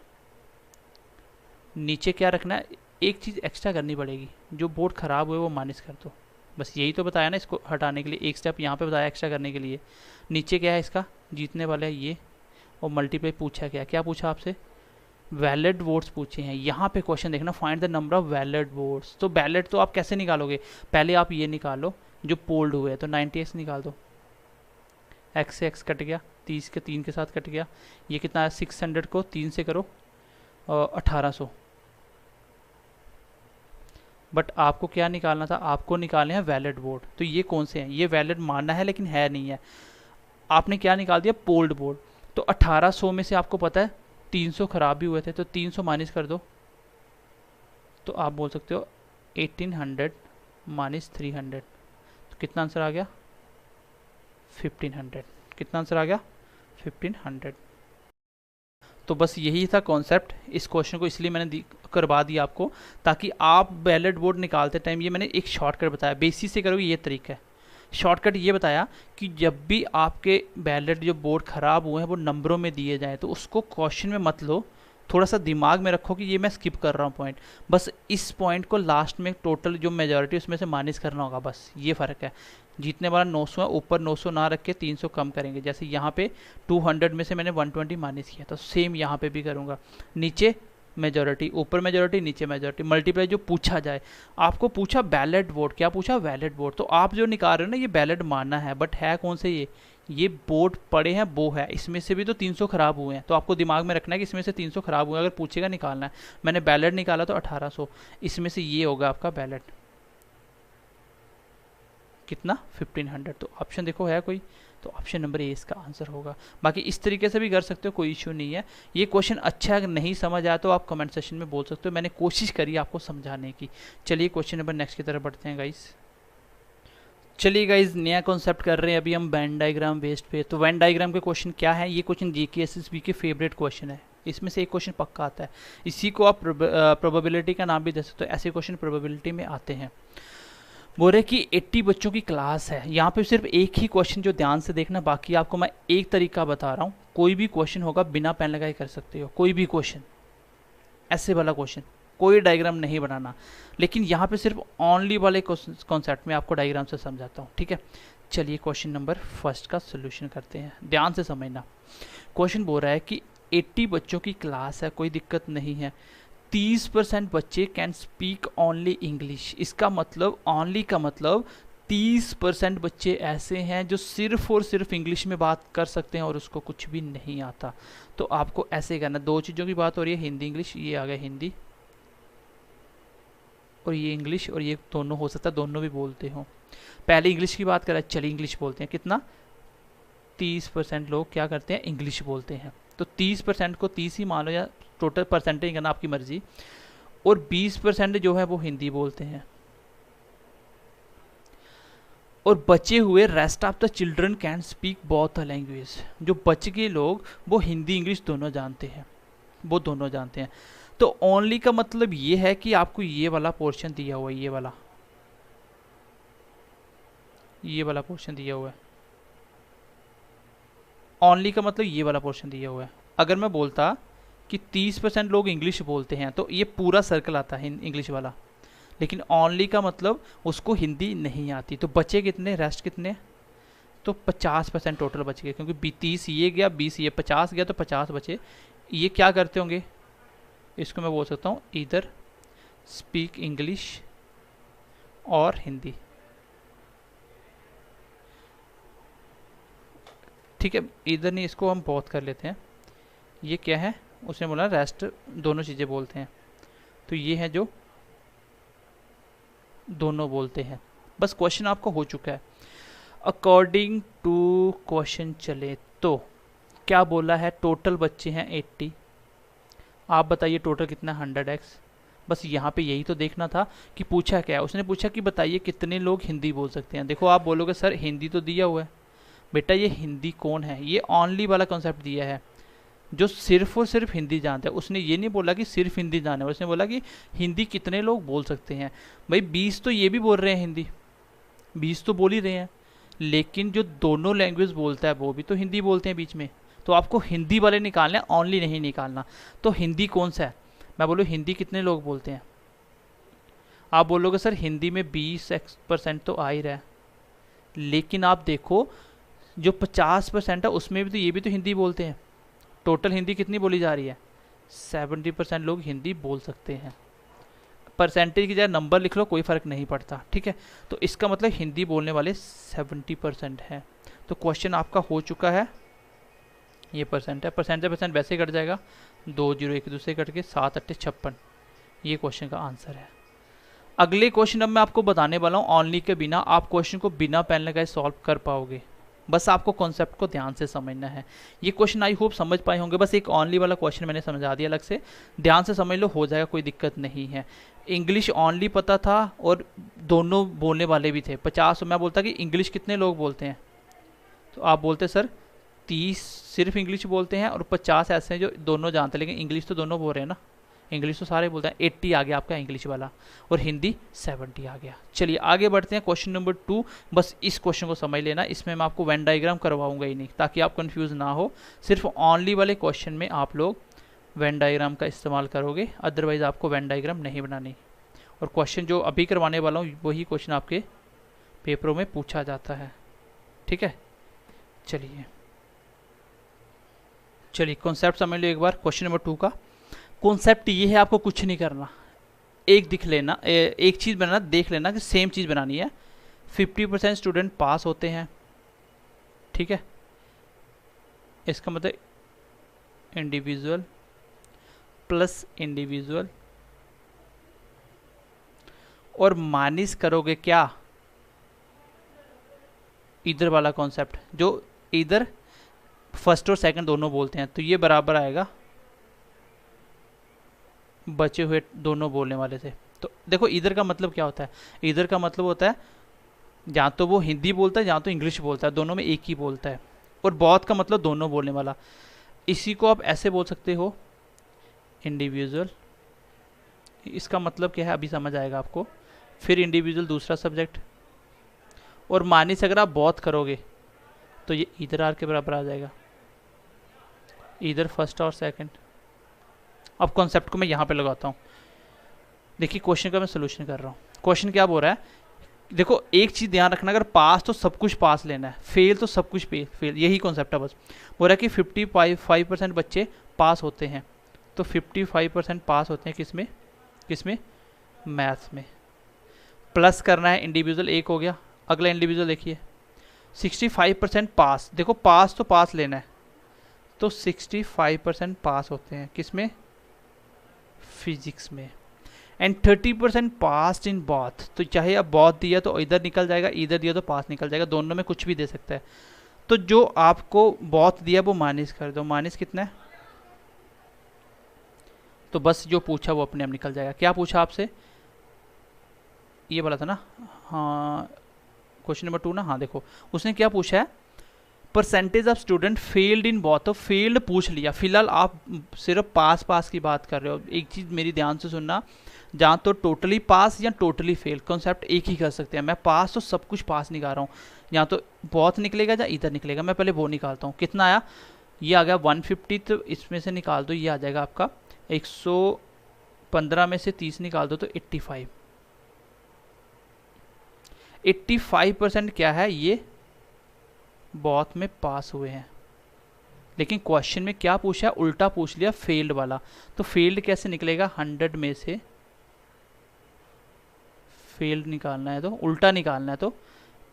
नीचे क्या रखना है, एक चीज़ एक्स्ट्रा करनी पड़ेगी, जो वोट खराब हुए वो माइनस कर दो, बस यही तो बताया ना, इसको हटाने के लिए एक स्टेप यहाँ पे बताया एक्स्ट्रा करने के लिए। नीचे क्या है इसका, जीतने वाला है ये, और मल्टीप्लाई पूछा क्या पूछा आपसे, वैलिड वोट्स पूछे हैं। यहाँ पे क्वेश्चन देखना, find the number of valid votes. तो वैलिड तो आप कैसे निकालोगे, पहले आप ये निकालो जो पोल्ड हुए, तो 90x निकाल दो, x से x कट गया, 30 के 3 के साथ कट गया, ये कितना है 600 को 3 से करो 1800। बट आपको क्या निकालना था, आपको निकालने हैं वैलिड वोट। तो ये कौन से हैं, ये वैलिड मानना है लेकिन है नहीं है, आपने क्या निकाल दिया, पोल्ड वोट। तो 1800 में से आपको पता है 300 खराब भी हुए थे, तो 300 माइनस कर दो, तो आप बोल सकते हो 1800 माइनस 300, तो कितना आंसर आ गया 1500। कितना आंसर आ गया 1500। तो बस यही था कॉन्सेप्ट, इस क्वेश्चन को इसलिए मैंने करवा दिया आपको, ताकि आप वैलिड वोट निकालते टाइम, ये मैंने एक शॉर्टकट बताया, बेसिक से करोगे ये तरीका है। शॉर्टकट ये बताया कि जब भी आपके वैलिड जो वोट खराब हुए हैं वो नंबरों में दिए जाएँ, तो उसको क्वेश्चन में मत लो, थोड़ा सा दिमाग में रखो कि ये मैं स्किप कर रहा हूँ पॉइंट, बस इस पॉइंट को लास्ट में टोटल जो मेजॉरिटी उसमें से माइनस करना होगा, बस ये फ़र्क है। जीतने वाला 900 है, ऊपर 900 ना रख के 300 कम करेंगे, जैसे यहाँ पे 200 में से मैंने 120 माइनस किया, तो सेम यहाँ पे भी करूँगा। नीचे मेजॉरिटी, ऊपर मेजॉरिटी, नीचे मेजॉरिटी, मल्टीप्लाई जो पूछा जाए। आपको पूछा वैलिड वोट, क्या पूछा वैलिड वोट, तो आप जो निकाल रहे हो ना ये वैलिड मानना है, बट है कौन से ये वोट पड़े हैं वो है, इसमें से भी तो 300 खराब हुए हैं, तो आपको दिमाग में रखना है कि इसमें से 300 खराब हुए, अगर पूछेगा निकालना है। मैंने वैलिड निकाला तो 1800, इसमें से ये होगा आपका वैलिड कितना 1500। तो ऑप्शन देखो है कोई, तो ऑप्शन नंबर ए इसका आंसर होगा। बाकी इस तरीके से भी कर सकते हो, कोई इश्यू नहीं है। ये क्वेश्चन अच्छा अगर नहीं समझ आया तो आप कमेंट सेक्शन में बोल सकते हो, मैंने कोशिश करी आपको समझाने की। चलिए क्वेश्चन नंबर नेक्स्ट की तरफ बढ़ते हैं गाइस। चलिए गाइज नया कॉन्सेप्ट कर रहे हैं अभी हम वेन डायग्राम बेस्ड पे। तो वेन डायग्राम के क्वेश्चन क्या है, ये क्वेश्चन जीके एसएसबी के फेवरेट क्वेश्चन है, इसमें से एक क्वेश्चन पक्का आता है। इसी को आप प्रोबेबिलिटी का नाम भी दे सकते हो, ऐसे क्वेश्चन प्रोबेबिलिटी में आते हैं। बोल रहे कि 80 बच्चों की क्लास है, यहाँ पे सिर्फ एक ही क्वेश्चन जो ध्यान से देखना, बाकी आपको मैं एक तरीका बता रहा हूँ, कोई भी क्वेश्चन होगा बिना पेन लगाए कर सकते हो, कोई भी क्वेश्चन, ऐसे वाला क्वेश्चन, कोई डायग्राम नहीं बनाना। लेकिन यहाँ पे सिर्फ ओनली वाले कॉन्सेप्ट में आपको डायग्राम से समझाता हूँ, ठीक है। चलिए क्वेश्चन नंबर फर्स्ट का सोल्यूशन करते हैं, ध्यान से समझना। क्वेश्चन बोल रहा है कि 80 बच्चों की क्लास है, कोई दिक्कत नहीं है, 30% बच्चे कैन स्पीक ओनली इंग्लिश। इसका मतलब ओनली का मतलब 30% बच्चे ऐसे हैं जो सिर्फ और सिर्फ इंग्लिश में बात कर सकते हैं और उसको कुछ भी नहीं आता। तो आपको ऐसे करना, दो चीज़ों की बात हो रही है, हिंदी इंग्लिश, ये आ गया हिंदी और ये इंग्लिश, और ये दोनों हो सकता है दोनों भी बोलते हो। पहले इंग्लिश की बात करें, चलिए इंग्लिश बोलते हैं। कितना 30% लोग क्या करते हैं, इंग्लिश बोलते हैं। तो 30% को 30 ही मान लो, या टोटल परसेंटेज करना आपकी मर्जी, और 20% जो है वो हिंदी बोलते हैं, और बचे हुए rest of the children can speak both the language. जो बच गए लोग वो हिंदी इंग्लिश दोनों जानते हैं, वो दोनों जानते हैं। तो ओनली का मतलब ये है कि आपको ये वाला पोर्शन दिया हुआ है, ये वाला पोर्शन दिया हुआ है। ओनली का मतलब ये वाला पोर्शन दिया हुआ है। अगर मैं बोलता कि 30% लोग इंग्लिश बोलते हैं, तो ये पूरा सर्कल आता है इंग्लिश वाला। लेकिन ओनली का मतलब उसको हिंदी नहीं आती, तो बचे कितने, रेस्ट कितने, तो 50% टोटल बच गए, क्योंकि 30 ये गया, 20 ये, 50 गया, तो 50 बचे। ये क्या करते होंगे, इसको मैं बोल सकता हूँ इधर स्पीक इंग्लिश और हिंदी, ठीक है। इधर नहीं, इसको हम बहुत कर लेते हैं। ये क्या है, उसने बोला रेस्ट दोनों चीज़ें बोलते हैं, तो ये है जो दोनों बोलते हैं। बस क्वेश्चन आपका हो चुका है। अकॉर्डिंग टू क्वेश्चन चले तो क्या बोला है, टोटल बच्चे हैं 80। आप बताइए टोटल कितना, 100x। बस यहाँ पे यही तो देखना था कि पूछा क्या है। उसने पूछा कि बताइए कितने लोग हिंदी बोल सकते हैं। देखो आप बोलोगे सर हिंदी तो दिया हुआ है, बेटा ये हिंदी कौन है, ये ओनली वाला कॉन्सेप्ट दिया है, जो सिर्फ और सिर्फ हिंदी जानता है। उसने ये नहीं बोला कि सिर्फ हिंदी जाने, उसने बोला कि हिंदी कितने लोग बोल सकते हैं। भाई 20 तो ये भी बोल रहे हैं हिंदी, 20 तो बोल ही रहे हैं, लेकिन जो दोनों लैंग्वेज बोलता है वो भी तो हिंदी बोलते हैं बीच में, तो आपको हिंदी वाले निकालने हैं, ओनली नहीं निकालना। तो हिंदी कौन सा है, मैं बोलूँ हिंदी कितने लोग बोलते हैं, आप बोलोगे सर हिंदी में 20% तो आ ही रहा है, लेकिन आप देखो जो 50% है उसमें भी तो ये भी तो हिंदी बोलते हैं। टोटल हिंदी कितनी बोली जा रही है, 70% लोग हिंदी बोल सकते हैं। परसेंटेज की जगह नंबर लिख लो, कोई फ़र्क नहीं पड़ता, ठीक है। तो इसका मतलब हिंदी बोलने वाले 70% हैं। तो क्वेश्चन आपका हो चुका है, ये परसेंट है, परसेंट से परसेंट वैसे कट जाएगा, 2 0 एक दूसरे कट के 7 8 56, ये क्वेश्चन का आंसर है। अगले क्वेश्चन अब मैं आपको बताने वाला हूँ, ओनली के बिना आप क्वेश्चन को बिना पेन लगाए सॉल्व कर पाओगे। बस आपको कॉन्सेप्ट को ध्यान से समझना है। ये क्वेश्चन आई होप समझ पाए होंगे। बस एक ओनली वाला क्वेश्चन मैंने समझा दिया अलग से, ध्यान से समझ लो, हो जाएगा, कोई दिक्कत नहीं है। इंग्लिश ओनली पता था और दोनों बोलने वाले भी थे। 50 मैं बोलता कि इंग्लिश कितने लोग बोलते हैं, तो आप बोलते सर 30 सिर्फ इंग्लिश बोलते हैं और 50 ऐसे हैं जो दोनों जानते हैं, लेकिन इंग्लिश तो दोनों बोल रहे हैं ना, इंग्लिश तो सारे बोलते हैं। 80 आ गया आपका इंग्लिश वाला और हिंदी 70 आ गया। चलिए आगे बढ़ते हैं, क्वेश्चन नंबर 2। बस इस क्वेश्चन को समझ लेना, इसमें मैं आपको वेन डायग्राम करवाऊंगा ही नहीं, ताकि आप कंफ्यूज ना हो। सिर्फ ओनली वाले क्वेश्चन में आप लोग वेन डायग्राम का इस्तेमाल करोगे, अदरवाइज आपको वेन डायग्राम नहीं बनानी। और क्वेश्चन जो अभी करवाने वाला हूँ वही क्वेश्चन आपके पेपरों में पूछा जाता है, ठीक है। चलिए कॉन्सेप्ट समझ लो एक बार। क्वेश्चन नंबर 2 का कॉन्सेप्ट ये है, आपको कुछ नहीं करना, एक दिख लेना, एक चीज़ बनाना, देख लेना कि सेम चीज़ बनानी है। 50% स्टूडेंट पास होते हैं, ठीक है, इसका मतलब इंडिविजुअल प्लस इंडिविजुअल, और माइनस करोगे क्या, इधर वाला कॉन्सेप्ट जो इधर फर्स्ट और सेकंड दोनों बोलते हैं, तो ये बराबर आएगा बचे हुए दोनों बोलने वाले से। तो देखो इधर का मतलब क्या होता है, इधर का मतलब होता है जहाँ तो वो हिंदी बोलता है, जहाँ तो इंग्लिश बोलता है, दोनों में एक ही बोलता है। और बहुत का मतलब दोनों बोलने वाला। इसी को आप ऐसे बोल सकते हो इंडिविजुअल, इसका मतलब क्या है अभी समझ आएगा आपको। फिर इंडिविजुअल दूसरा सब्जेक्ट, और माइनस अगर आप बहुत करोगे तो ये इधर आर के बराबर आ जाएगा, इधर फर्स्ट और सेकंड। अब कॉन्सेप्ट को मैं यहाँ पे लगाता हूँ। देखिए क्वेश्चन का मैं सोल्यूशन कर रहा हूँ। क्वेश्चन क्या बोल रहा है, देखो एक चीज़ ध्यान रखना, अगर पास तो सब कुछ पास लेना है, फेल तो सब कुछ फेल, यही कॉन्सेप्ट है बस। बोल रहा है कि 55% बच्चे पास होते हैं, तो 55% पास होते हैं किस में मैथ्स में। प्लस करना है, इंडिविजुअल एक हो गया, अगला इंडिविजुअल देखिए 65% पास। देखो पास तो पास लेना है, तो 65% पास होते हैं किस में, फिजिक्स में। एंड 30% पास इन बॉथ, तो चाहे आप बॉथ दिया तो इधर निकल जाएगा, इधर दिया तो पास निकल जाएगा, दोनों में कुछ भी दे सकता है। तो जो आपको बॉथ दिया वो माइनस कर दो, माइनस कितना है, तो बस जो पूछा वो अपने आप निकल जाएगा। क्या पूछा आपसे, ये बोला था ना, हाँ क्वेश्चन नंबर 2 ना, हाँ देखो उसने क्या पूछा है, percentage of student failed in both. तो फेल्ड पूछ लिया, फिलहाल आप सिर्फ पास की बात कर रहे हो। एक चीज़ मेरी ध्यान से सुनना, जहाँ तो टोटली पास या टोटली फेल कॉन्सेप्ट एक ही कर सकते हैं। मैं पास तो सब कुछ पास निकाल रहा हूँ, यहाँ तो बहुत निकलेगा या इधर निकलेगा, मैं पहले वो निकालता हूँ। कितना आया, ये आ गया 150, तो इसमें से निकाल दो, ये आ जाएगा आपका 115 में से 30 निकाल दो तो 85। 85% क्या है, ये बहुत में पास हुए हैं। लेकिन क्वेश्चन में क्या पूछा है, उल्टा पूछ लिया फेल्ड वाला। तो फेल्ड कैसे निकलेगा, 100 में से फेल्ड निकालना है तो उल्टा निकालना है तो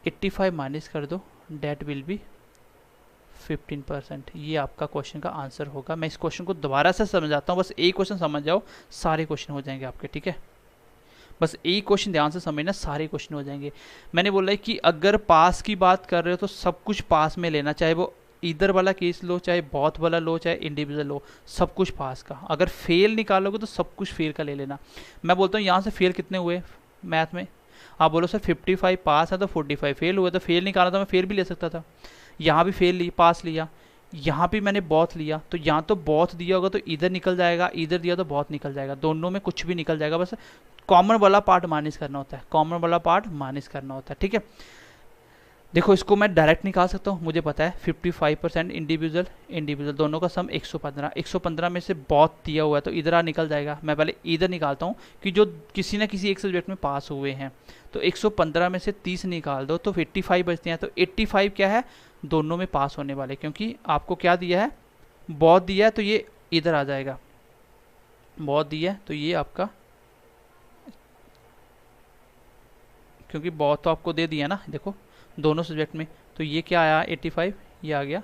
85 माइनस कर दो, डेट विल बी 15%। ये आपका क्वेश्चन का आंसर होगा। मैं इस क्वेश्चन को दोबारा से समझाता हूँ, बस एक क्वेश्चन समझ जाओ, सारे क्वेश्चन हो जाएंगे आपके, ठीक है। बस एक क्वेश्चन ध्यान से समझना, सारे क्वेश्चन हो जाएंगे। मैंने बोला है कि अगर पास की बात कर रहे हो तो सब कुछ पास में लेना, चाहे वो इधर वाला केस लो, चाहे बहुत वाला लो, चाहे इंडिविजुअल लो, सब कुछ पास का। अगर फेल निकालोगे तो सब कुछ फेल का ले लेना। मैं बोलता हूँ यहाँ से फेल कितने हुए मैथ में, आप बोलो सर 55 पास है तो 45 फेल हुए, तो फेल निकाला तो मैं फेल भी ले सकता था। यहाँ भी फेल ली, पास लिया, यहाँ भी मैंने बहुत लिया, तो यहाँ तो बहुत दिया होगा तो इधर निकल जाएगा, इधर दिया तो बहुत निकल जाएगा, दोनों में कुछ भी निकल जाएगा। बस कॉमन वाला पार्ट माइनस करना होता है, कॉमन वाला पार्ट माइनस करना होता है, ठीक है। देखो इसको मैं डायरेक्ट निकाल सकता हूँ, मुझे पता है 55% इंडिविजुअल दोनों का सम 115 में से बहुत दिया हुआ है तो इधर निकल जाएगा। मैं पहले इधर निकालता हूँ कि जो किसी ना किसी एक सब्जेक्ट में पास हुए हैं, तो 115 में से 30 निकाल दो तो 85 बचते हैं। तो 85 क्या है, दोनों में पास होने वाले, क्योंकि आपको क्या दिया है, बहुत दिया है तो ये इधर आ जाएगा, बहुत दिया है तो ये आपका, क्योंकि बहुत तो आपको दे दिया ना, देखो दोनों सब्जेक्ट में, तो ये क्या आया 85, ये आ गया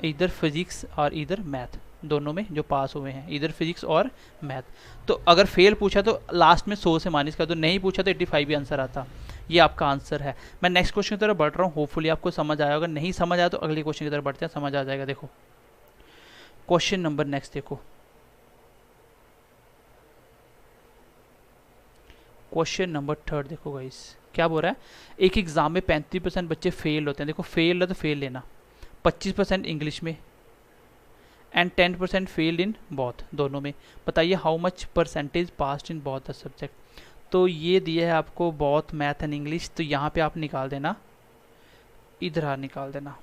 इधर फिजिक्स और इधर मैथ, दोनों में जो पास हुए हैं इधर फिजिक्स और मैथ। तो अगर फेल पूछा तो लास्ट में 100 से माइनस कर दो, नहीं पूछा तो 85 भी आंसर आता। ये आपका आंसर है। मैं नेक्स्ट क्वेश्चन की तरफ बढ़ रहा हूँ, होपफुली आपको समझ आया। अगर नहीं समझ आया तो अगले क्वेश्चन की तरफ बढ़ते हैं, समझ आ जाएगा। देखो क्वेश्चन नंबर नेक्स्ट देखो, क्वेश्चन नंबर 3 देखो गाइस क्या बोल रहा है, एक एग्जाम में 35% बच्चे फेल होते हैं। देखो फेल है तो फेल लेना, 25% इंग्लिश में एंड 10% फेल्ड इन बोथ, दोनों में। बताइए how much percentage passed in both the subject. तो ये दिया है आपको बोथ मैथ एंड इंग्लिश, तो यहाँ पे आप निकाल देना, इधर निकाल देना।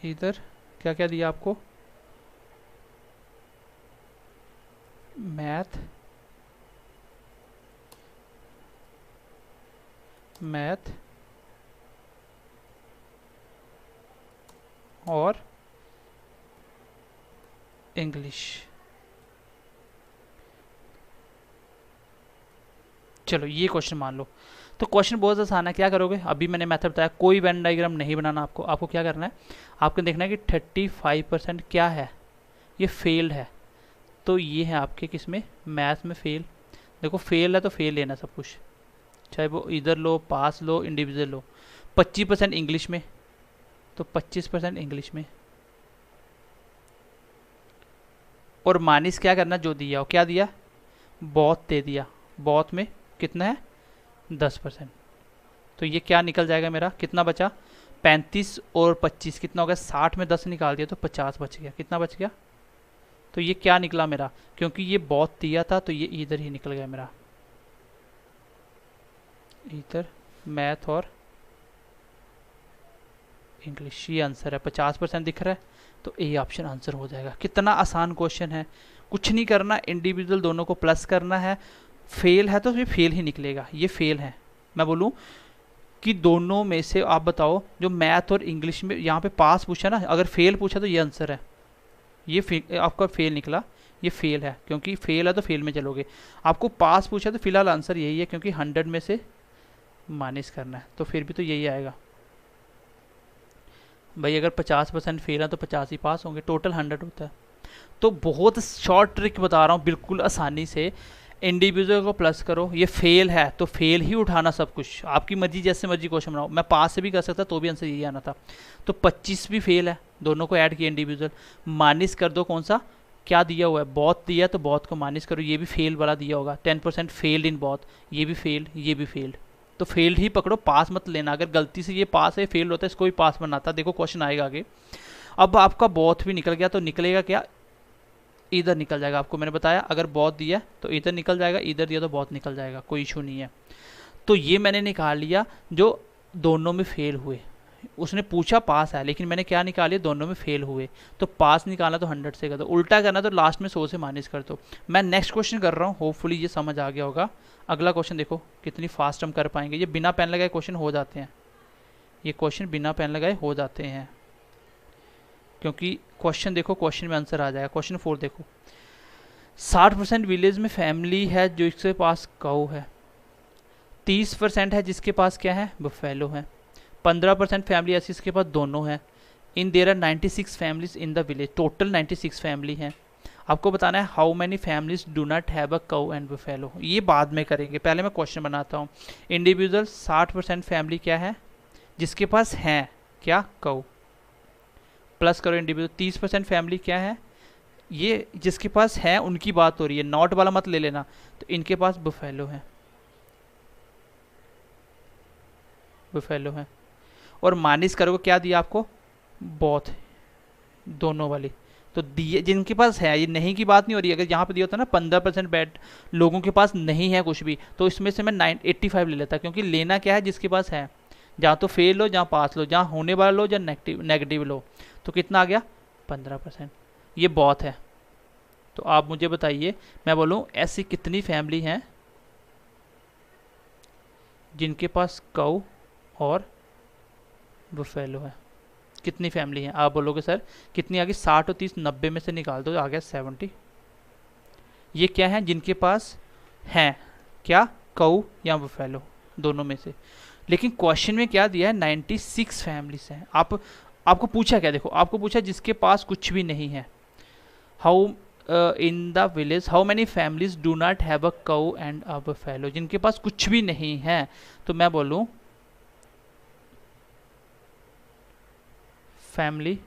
इधर क्या क्या दिया आपको, मैथ और इंग्लिश। चलो ये क्वेश्चन मान लो। तो क्वेश्चन बहुत आसान है, क्या करोगे, अभी मैंने मेथड बताया, कोई वेन डायग्राम नहीं बनाना आपको। आपको क्या करना है, आपको देखना है कि 35% क्या है, ये फेल्ड है। तो ये है आपके किस में, मैथ में फेल। देखो फेल है तो फेल लेना सब कुछ, चाहे वो इधर लो, पास लो, इंडिविजुअल लो। 25% इंग्लिश में, तो 25% इंग्लिश में। और माइनस क्या करना, जो दिया हो, क्या दिया, बहुत दे दिया, बहुत में कितना है 10%। तो ये क्या निकल जाएगा मेरा, कितना बचा, 35 और 25 कितना हो गया, 60 में 10 निकाल दिया तो 50 बच गया। कितना बच गया, तो ये क्या निकला मेरा, क्योंकि ये बहुत दिया था तो ये इधर ही निकल गया मेरा, इधर मैथ और इंग्लिश। ये आंसर है, 50% दिख रहा है तो ए ऑप्शन आंसर हो जाएगा। कितना आसान क्वेश्चन है, कुछ नहीं करना, इंडिविजुअल दोनों को प्लस करना है। फेल है तो ये फेल ही निकलेगा, ये फेल है। मैं बोलूँ कि दोनों में से आप बताओ, जो मैथ और इंग्लिश में यहाँ पे पास पूछा ना, अगर फेल पूछा तो ये आंसर है, ये आपका फेल निकला, ये फेल है, क्योंकि फेल है तो फेल में चलोगे। आपको पास पूछा तो फिलहाल आंसर यही है, क्योंकि 100 में से माइनस करना है, तो फिर भी तो यही आएगा भाई। अगर 50% फेल है तो 50 ही पास होंगे, टोटल 100 होता है। तो बहुत शॉर्ट ट्रिक बता रहा हूँ, बिल्कुल आसानी से। इंडिविजुअल को प्लस करो, ये फेल है तो फेल ही उठाना सब कुछ, आपकी मर्जी, जैसे मर्जी क्वेश्चन बनाओ। मैं पास से भी कर सकता तो भी आंसर यही आना था। तो 25 भी फेल है, दोनों को ऐड किया इंडिविजुअल, माइनस कर दो कौन सा, क्या दिया हुआ है, बहुत दिया तो बहुत को माइनस करो, ये भी फेल वाला दिया होगा, 10% फेल्ड इन बहुत, ये भी फेल्ड, ये भी फेल्ड। तो फेल्ड ही पकड़ो, पास मत लेना। अगर गलती से ये पास है, फेल होता है, इसको भी पास बनाता। देखो क्वेश्चन आएगा आगे। अब आपका बहुत भी निकल गया तो निकलेगा क्या, इधर निकल जाएगा। आपको मैंने बताया अगर बहुत दिया तो इधर निकल जाएगा, इधर दिया तो बहुत निकल जाएगा, कोई इशू नहीं है। तो ये मैंने निकाल लिया जो दोनों में फेल हुए। उसने पूछा पास है, लेकिन मैंने क्या निकाल लिया, दोनों में फेल हुए। तो पास निकालना तो 100 से कर दो, उल्टा करना तो लास्ट में 100 से माइनस कर दो। मैं नेक्स्ट क्वेश्चन कर रहा हूँ, होपफुली ये समझ आ गया होगा। अगला क्वेश्चन देखो कितनी फास्ट हम कर पाएंगे। ये बिना पेन लगाए क्वेश्चन हो जाते हैं, ये क्वेश्चन बिना पेन लगाए हो जाते हैं, क्योंकि क्वेश्चन देखो, क्वेश्चन में आंसर आ जाएगा। क्वेश्चन 4 देखो, 60% विलेज में फैमिली है जो इसके पास काऊ है, 30% है जिसके पास क्या है, बफेलो है, 15% फैमिली ऐसी जिसके पास दोनों है। In there are 96 families in the village, total 96 family हैं। आपको बताना है how many families do not have a cow and buffalo. ये बाद में करेंगे, पहले मैं क्वेश्चन बनाता हूँ। इंडिविजुअल 60% फैमिली क्या है, जिसके पास है क्या, काऊ, प्लस करो इंडिविजुअल। 30% फैमिली क्या है, ये जिसके पास है उनकी बात हो रही है, नॉट वाला मत ले लेना। तो इनके पास बफेलो है, बफेलो है। और माइनस करोगे क्या दिया आपको, बोथ, दोनों वाली। तो दिए जिनके पास है, ये नहीं की बात नहीं हो रही। अगर यहाँ पे दिया होता ना 15% बैट लोगों के पास नहीं है कुछ भी, तो इसमें से मैं 85 ले लेता, क्योंकि लेना क्या है, जिसके पास है। जहाँ तो फेल लो, जहाँ पास लो, जहाँ होने वाला लो, जहाँ नेगेटिव लो। तो कितना आ गया, 15%। ये बहुत है। तो आप मुझे बताइए, मैं बोलूँ ऐसी कितनी फैमिली हैं जिनके पास काऊ और बफेलो है, कितनी फैमिली हैं। आप बोलोगे सर कितनी आ गई, 60 और 30 90 में से निकाल दो, आ गया 70। ये क्या है, जिनके पास है क्या, काऊ या बफेलो, दोनों में से। लेकिन क्वेश्चन में क्या दिया है, 96 फैमिलीज हैं। आपको पूछा क्या, देखो आपको पूछा जिसके पास कुछ भी नहीं है। How in the village how many families do not have a cow and a buffalo, जिनके पास कुछ भी नहीं है। तो मैं बोलूँ family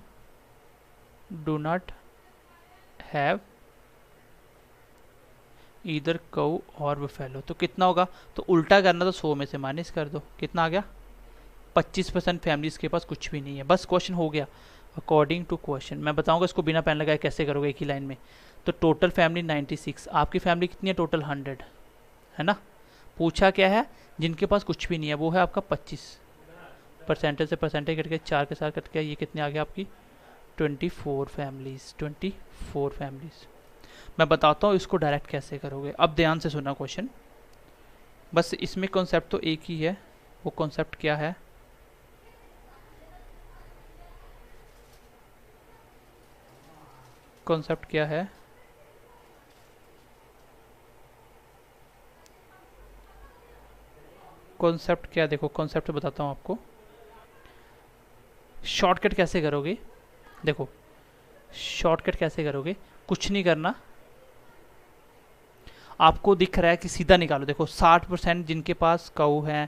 do not have either cow और बफेलो। तो कितना होगा, तो उल्टा करना तो 100 में से माइनस कर दो, कितना आ गया, 25% फैमिलीज के पास कुछ भी नहीं है। बस क्वेश्चन हो गया अकॉर्डिंग टू क्वेश्चन। मैं बताऊंगा इसको बिना पेन लगाए कैसे करोगे एक ही लाइन में। तो टोटल फैमिली 96, आपकी फैमिली कितनी है, टोटल 100 है ना। पूछा क्या है, जिनके पास कुछ भी नहीं है, वो है आपका 25। परसेंटेज से परसेंटेज कट के 4 के साथ कट के ये कितने आ गया आपकी, 24 फैमिलीज, 24 फैमिलीज। मैं बताता हूँ इसको डायरेक्ट कैसे करोगे। अब ध्यान से सुना क्वेश्चन, बस इसमें कॉन्सेप्ट तो एक ही है। वो कॉन्सेप्ट क्या है, कॉन्सेप्ट क्या है, कॉन्सेप्ट क्या, देखो कॉन्सेप्ट बताता हूँ आपको। शॉर्टकट कैसे करोगे, देखो शॉर्टकट कैसे करोगे, कुछ नहीं करना। आपको दिख रहा है कि सीधा निकालो। देखो 60% जिनके पास काऊ है,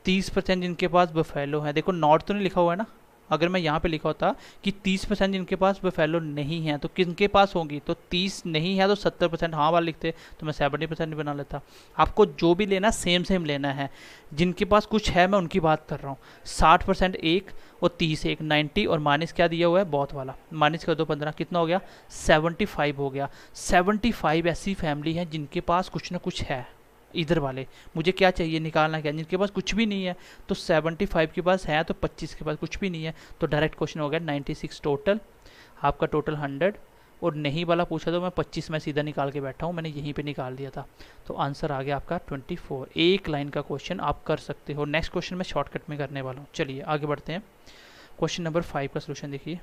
30% जिनके पास बफेलो है। देखो नॉट तो नहीं लिखा हुआ है ना। अगर मैं यहाँ पे लिखा होता कि 30% जिनके पास बफेलो नहीं है, तो किनके पास होंगी, तो 30 नहीं है तो 70% हाँ वाला लिखते, तो मैं 70% बना लेता। आपको जो भी लेना सेम लेना है। जिनके पास कुछ है मैं उनकी बात कर रहा हूँ। 60% एक और 30 एक, 90 और माइनस क्या दिया हुआ है, बहुत वाला, माइनस कर दो 15, कितना हो गया, 75 हो गया। 75 ऐसी फैमिली है जिनके पास कुछ ना कुछ है। इधर वाले मुझे क्या चाहिए, निकालना क्या, जिनके पास कुछ भी नहीं है। तो 75 के पास है, तो 25 के पास कुछ भी नहीं है। तो डायरेक्ट क्वेश्चन हो गया 96 टोटल, आपका टोटल 100। और नहीं वाला पूछा तो मैं 25 में सीधा निकाल के बैठा हूँ, मैंने यहीं पे निकाल दिया था। तो आंसर आ गया आपका 24। एक लाइन का क्वेश्चन आप कर सकते हो। नेक्स्ट क्वेश्चन मैं शॉर्टकट में करने वाला हूँ। चलिए आगे बढ़ते हैं। क्वेश्चन नंबर 5 का सोल्यूशन देखिए।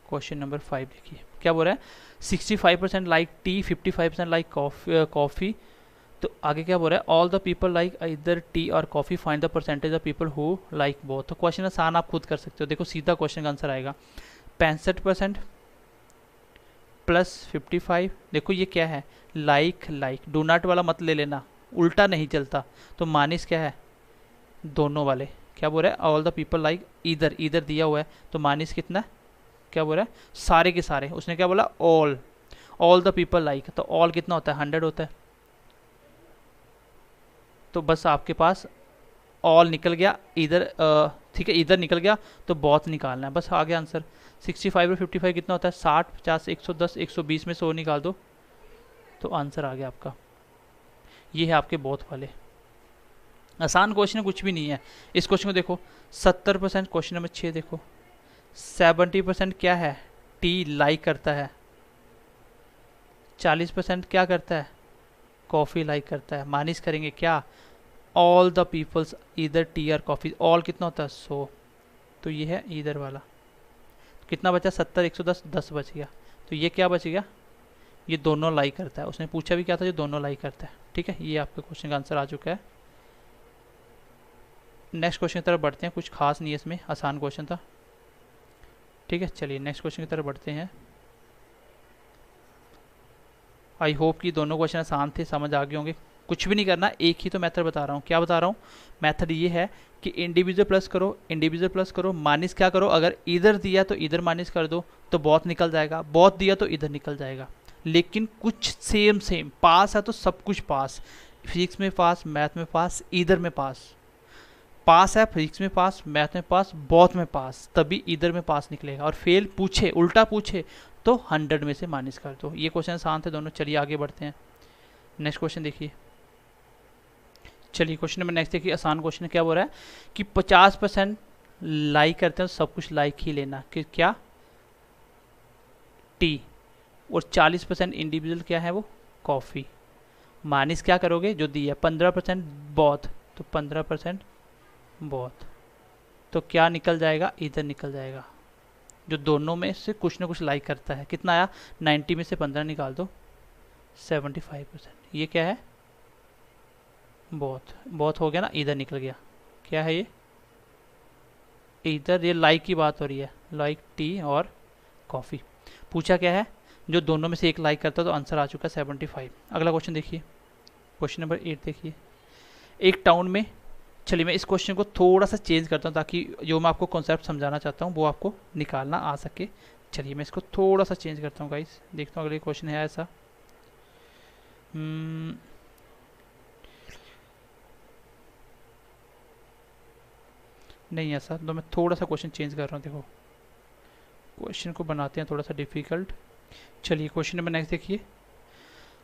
क्वेश्चन नंबर 5 देखिए क्या बोल रहा है, 65% लाइक टी, 55% लाइक कॉफ़ी। तो आगे क्या बोल रहा है, ऑल द पीपल लाइक इधर टी और coffee, find the percentage of people who like both. तो क्वेश्चन आसान आप खुद कर सकते हो। देखो सीधा क्वेश्चन का आंसर आएगा 65% प्लस 55। देखो ये क्या है, लाइक डू नॉट वाला मत ले लेना, उल्टा नहीं चलता। तो माइनस क्या है, दोनों वाले। क्या बोल रहा है, ऑल द पीपल लाइक इधर दिया हुआ है, तो माइनस कितना, क्या बोल रहा है, सारे के सारे। उसने क्या बोला, ऑल द पीपल लाइक, तो ऑल कितना होता है, 100 होता है। तो बस आपके पास ऑल निकल गया इधर, ठीक है, इधर निकल गया, तो बहुत निकालना है, बस आ गया आंसर। 65 और 55 कितना होता है, 60, 50, 110, 120 में 100 निकाल दो, तो आंसर आ गया आपका ये है आपके बोथ वाले। आसान क्वेश्चन कुछ भी नहीं है। इस क्वेश्चन को देखो 70%, क्वेश्चन नंबर 6 देखो 70% क्या है, टी लाइक करता है, 40% क्या करता है, कॉफ़ी लाइक करता है। माइनस करेंगे क्या, all the peoples either tea और कॉफ़ी, ऑल कितना होता है 100, तो ये है ईदर वाला। कितना बचा 70, 110, 10 बच गया। तो ये क्या बच गया, ये दोनों लाइक करता है। उसने पूछा भी क्या था, जो दोनों लाइक करता है। ठीक है, ये आपके क्वेश्चन का आंसर आ चुका है। नेक्स्ट क्वेश्चन की तरफ बढ़ते हैं, कुछ खास नहीं है इसमें, आसान क्वेश्चन था। ठीक है, चलिए नेक्स्ट क्वेश्चन की तरफ बढ़ते हैं। आई होप कि दोनों क्वेश्चन आसान थे, समझ आ गए होंगे। कुछ भी नहीं करना, एक ही तो मेथड बता रहा हूँ। क्या बता रहा हूँ, मेथड ये है कि इंडिविजुअल प्लस करो, इंडिविजुअल प्लस करो, माइनस क्या करो, अगर इधर दिया तो इधर माइनस कर दो तो बहुत निकल जाएगा, बहुत दिया तो इधर निकल जाएगा। लेकिन कुछ सेम सेम पास है तो सब कुछ पास, फिजिक्स में पास, मैथ में पास, इधर में पास। पास है फिजिक्स में पास, मैथ में पास, बहुत में पास, तभी इधर में पास निकलेगा। और फेल पूछे, उल्टा पूछे तो 100 में से माइनस कर दो। ये क्वेश्चन आसान थे दोनों। चलिए आगे बढ़ते हैं, नेक्स्ट क्वेश्चन देखिए। चलिए क्वेश्चन नंबर नेक्स्ट देखिए, आसान क्वेश्चन क्या बोल रहा है कि 50% लाइक करते हैं तो सब कुछ लाइक ही लेना, कि क्या, टी, और 40% इंडिविजुअल क्या है वो, कॉफ़ी। माइनस क्या करोगे, जो दिया 15% बहुत, तो 15% बहुत, तो क्या निकल जाएगा, इधर निकल जाएगा, जो दोनों में से कुछ ना कुछ लाइक करता है। कितना आया, 90 में से 15 निकाल दो, 75%। ये क्या है, बहुत, बहुत हो गया ना, इधर निकल गया। क्या है ये, इधर ये लाइक की बात हो रही है, लाइक टी और कॉफ़ी। पूछा क्या है, जो दोनों में से एक लाइक करता है, तो आंसर आ चुका है 75। अगला क्वेश्चन देखिए, क्वेश्चन नंबर 8 देखिए। एक टाउन में, चलिए मैं इस क्वेश्चन को थोड़ा सा चेंज करता हूँ ताकि जो मैं आपको कॉन्सेप्ट समझाना चाहता हूँ वो आपको निकालना आ सके। चलिए मैं इसको थोड़ा सा चेंज करता हूँ गाइस, देखता हूँ अगले क्वेश्चन है ऐसा। नहीं ऐसा, तो मैं थोड़ा सा क्वेश्चन चेंज कर रहा हूँ। देखो क्वेश्चन को बनाते हैं थोड़ा सा डिफ़िकल्ट। चलिए क्वेश्चन नंबर नेक्स्ट देखिए।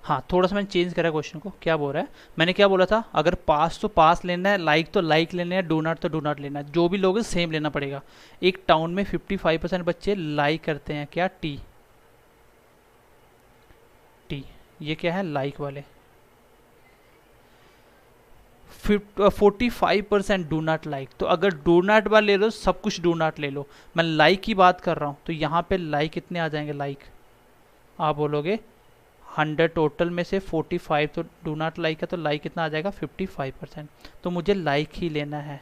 हाँ थोड़ा सा मैंने चेंज करा क्वेश्चन को। क्या बोल रहा है, मैंने क्या बोला था, अगर पास तो पास लेना है, लाइक तो लाइक लेना है, डू नॉट तो डू नॉट लेना है, जो भी लोग सेम लेना पड़ेगा। एक टाउन में 55% बच्चे लाइक करते हैं क्या, टी, टी, ये क्या है, लाइक वाले। 45% डू नॉट लाइक, तो अगर डू नॉट वाले ले लो, सब कुछ डू नॉट ले लो। मैं लाइक की बात कर रहा हूँ, तो यहाँ पे लाइक कितने आ जाएंगे, लाइक आप बोलोगे 100 टोटल में से 45 तो डू नॉट लाइक है, तो लाइक कितना आ जाएगा 55%। तो मुझे लाइक ही लेना है,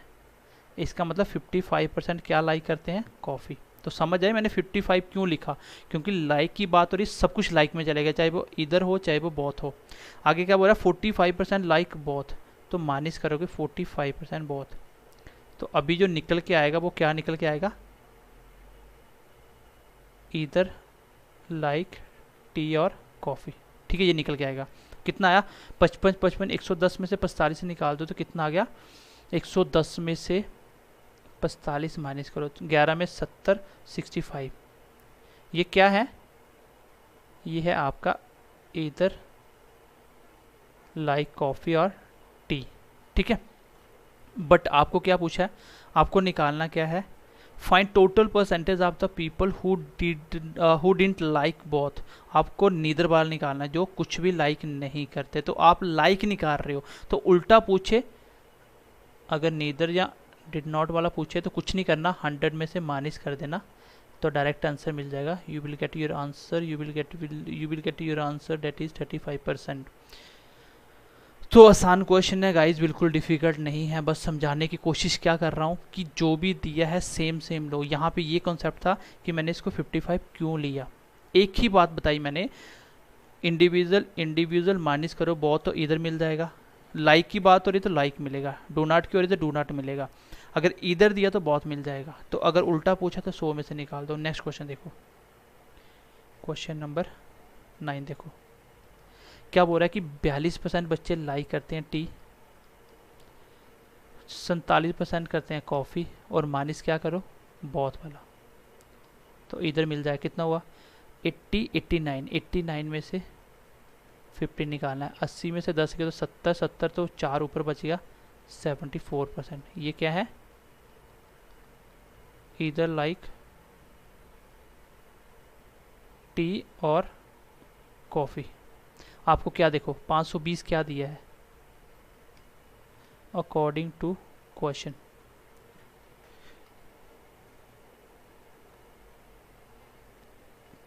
इसका मतलब 55% क्या लाइक करते हैं, कॉफ़ी। तो समझ आए मैंने 55 क्यों लिखा, क्योंकि लाइक की बात हो रही, सब कुछ लाइक में चलेगा, चाहे वो इधर हो चाहे वो बहुत हो। आगे क्या बोल रहा है, 45% लाइक बहुत, तो माइनस करोगे 45% बहुत, तो अभी जो निकल के आएगा वो क्या निकल के आएगा, इधर लाइक टी और कॉफ़ी। ठीक है, ये निकल के आएगा। कितना आया, 55, 55, 110 में से 45 से निकाल दो तो कितना आ गया, 110 में से 45 माइनस करो, 11 में 70, 65। ये क्या है, ये है आपका इधर लाइक कॉफ़ी और टी। ठीक है, बट आपको क्या पूछा है, आपको निकालना क्या है, find total percentage of the people who didn't like both. आपको नीदर वाला निकालना है, जो कुछ भी लाइक नहीं करते। तो आप लाइक निकाल रहे हो, तो उल्टा पूछे, अगर नीदर या डिड नॉट वाला पूछे तो कुछ नहीं करना, 100 में से माइनस कर देना, तो डायरेक्ट आंसर मिल जाएगा। You will get your answer, you will get your answer, that is 35%। तो आसान क्वेश्चन है गाइस, बिल्कुल डिफ़िकल्ट नहीं है, बस समझाने की कोशिश क्या कर रहा हूँ कि जो भी दिया है सेम सेम लो। यहाँ पे ये कॉन्सेप्ट था कि मैंने इसको 55 क्यों लिया। एक ही बात बताई मैंने, इंडिविजुअल माइनस करो बहुत, तो इधर मिल जाएगा। लाइक की बात हो रही तो लाइक मिलेगा, डू नॉट की हो रही तो डू नॉट मिलेगा, अगर इधर दिया तो बहुत मिल जाएगा। तो अगर उल्टा पूछा तो 100 में से निकाल दो। नेक्स्ट क्वेश्चन देखो, क्वेश्चन नंबर 9 देखो। क्या बोल रहा है कि 42% बच्चे लाइक करते हैं टी, 47% करते हैं कॉफ़ी, और माइनस क्या करो, बहुत वाला, तो इधर मिल जाए। कितना हुआ, 80, 89, 89 में से 50 निकालना है। 80 में से 10 के तो 70, 70 तो 4 ऊपर बच गया 74%। ये क्या है? इधर लाइक टी और कॉफ़ी। आपको क्या देखो 520 क्या दिया है अकॉर्डिंग टू क्वेश्चन।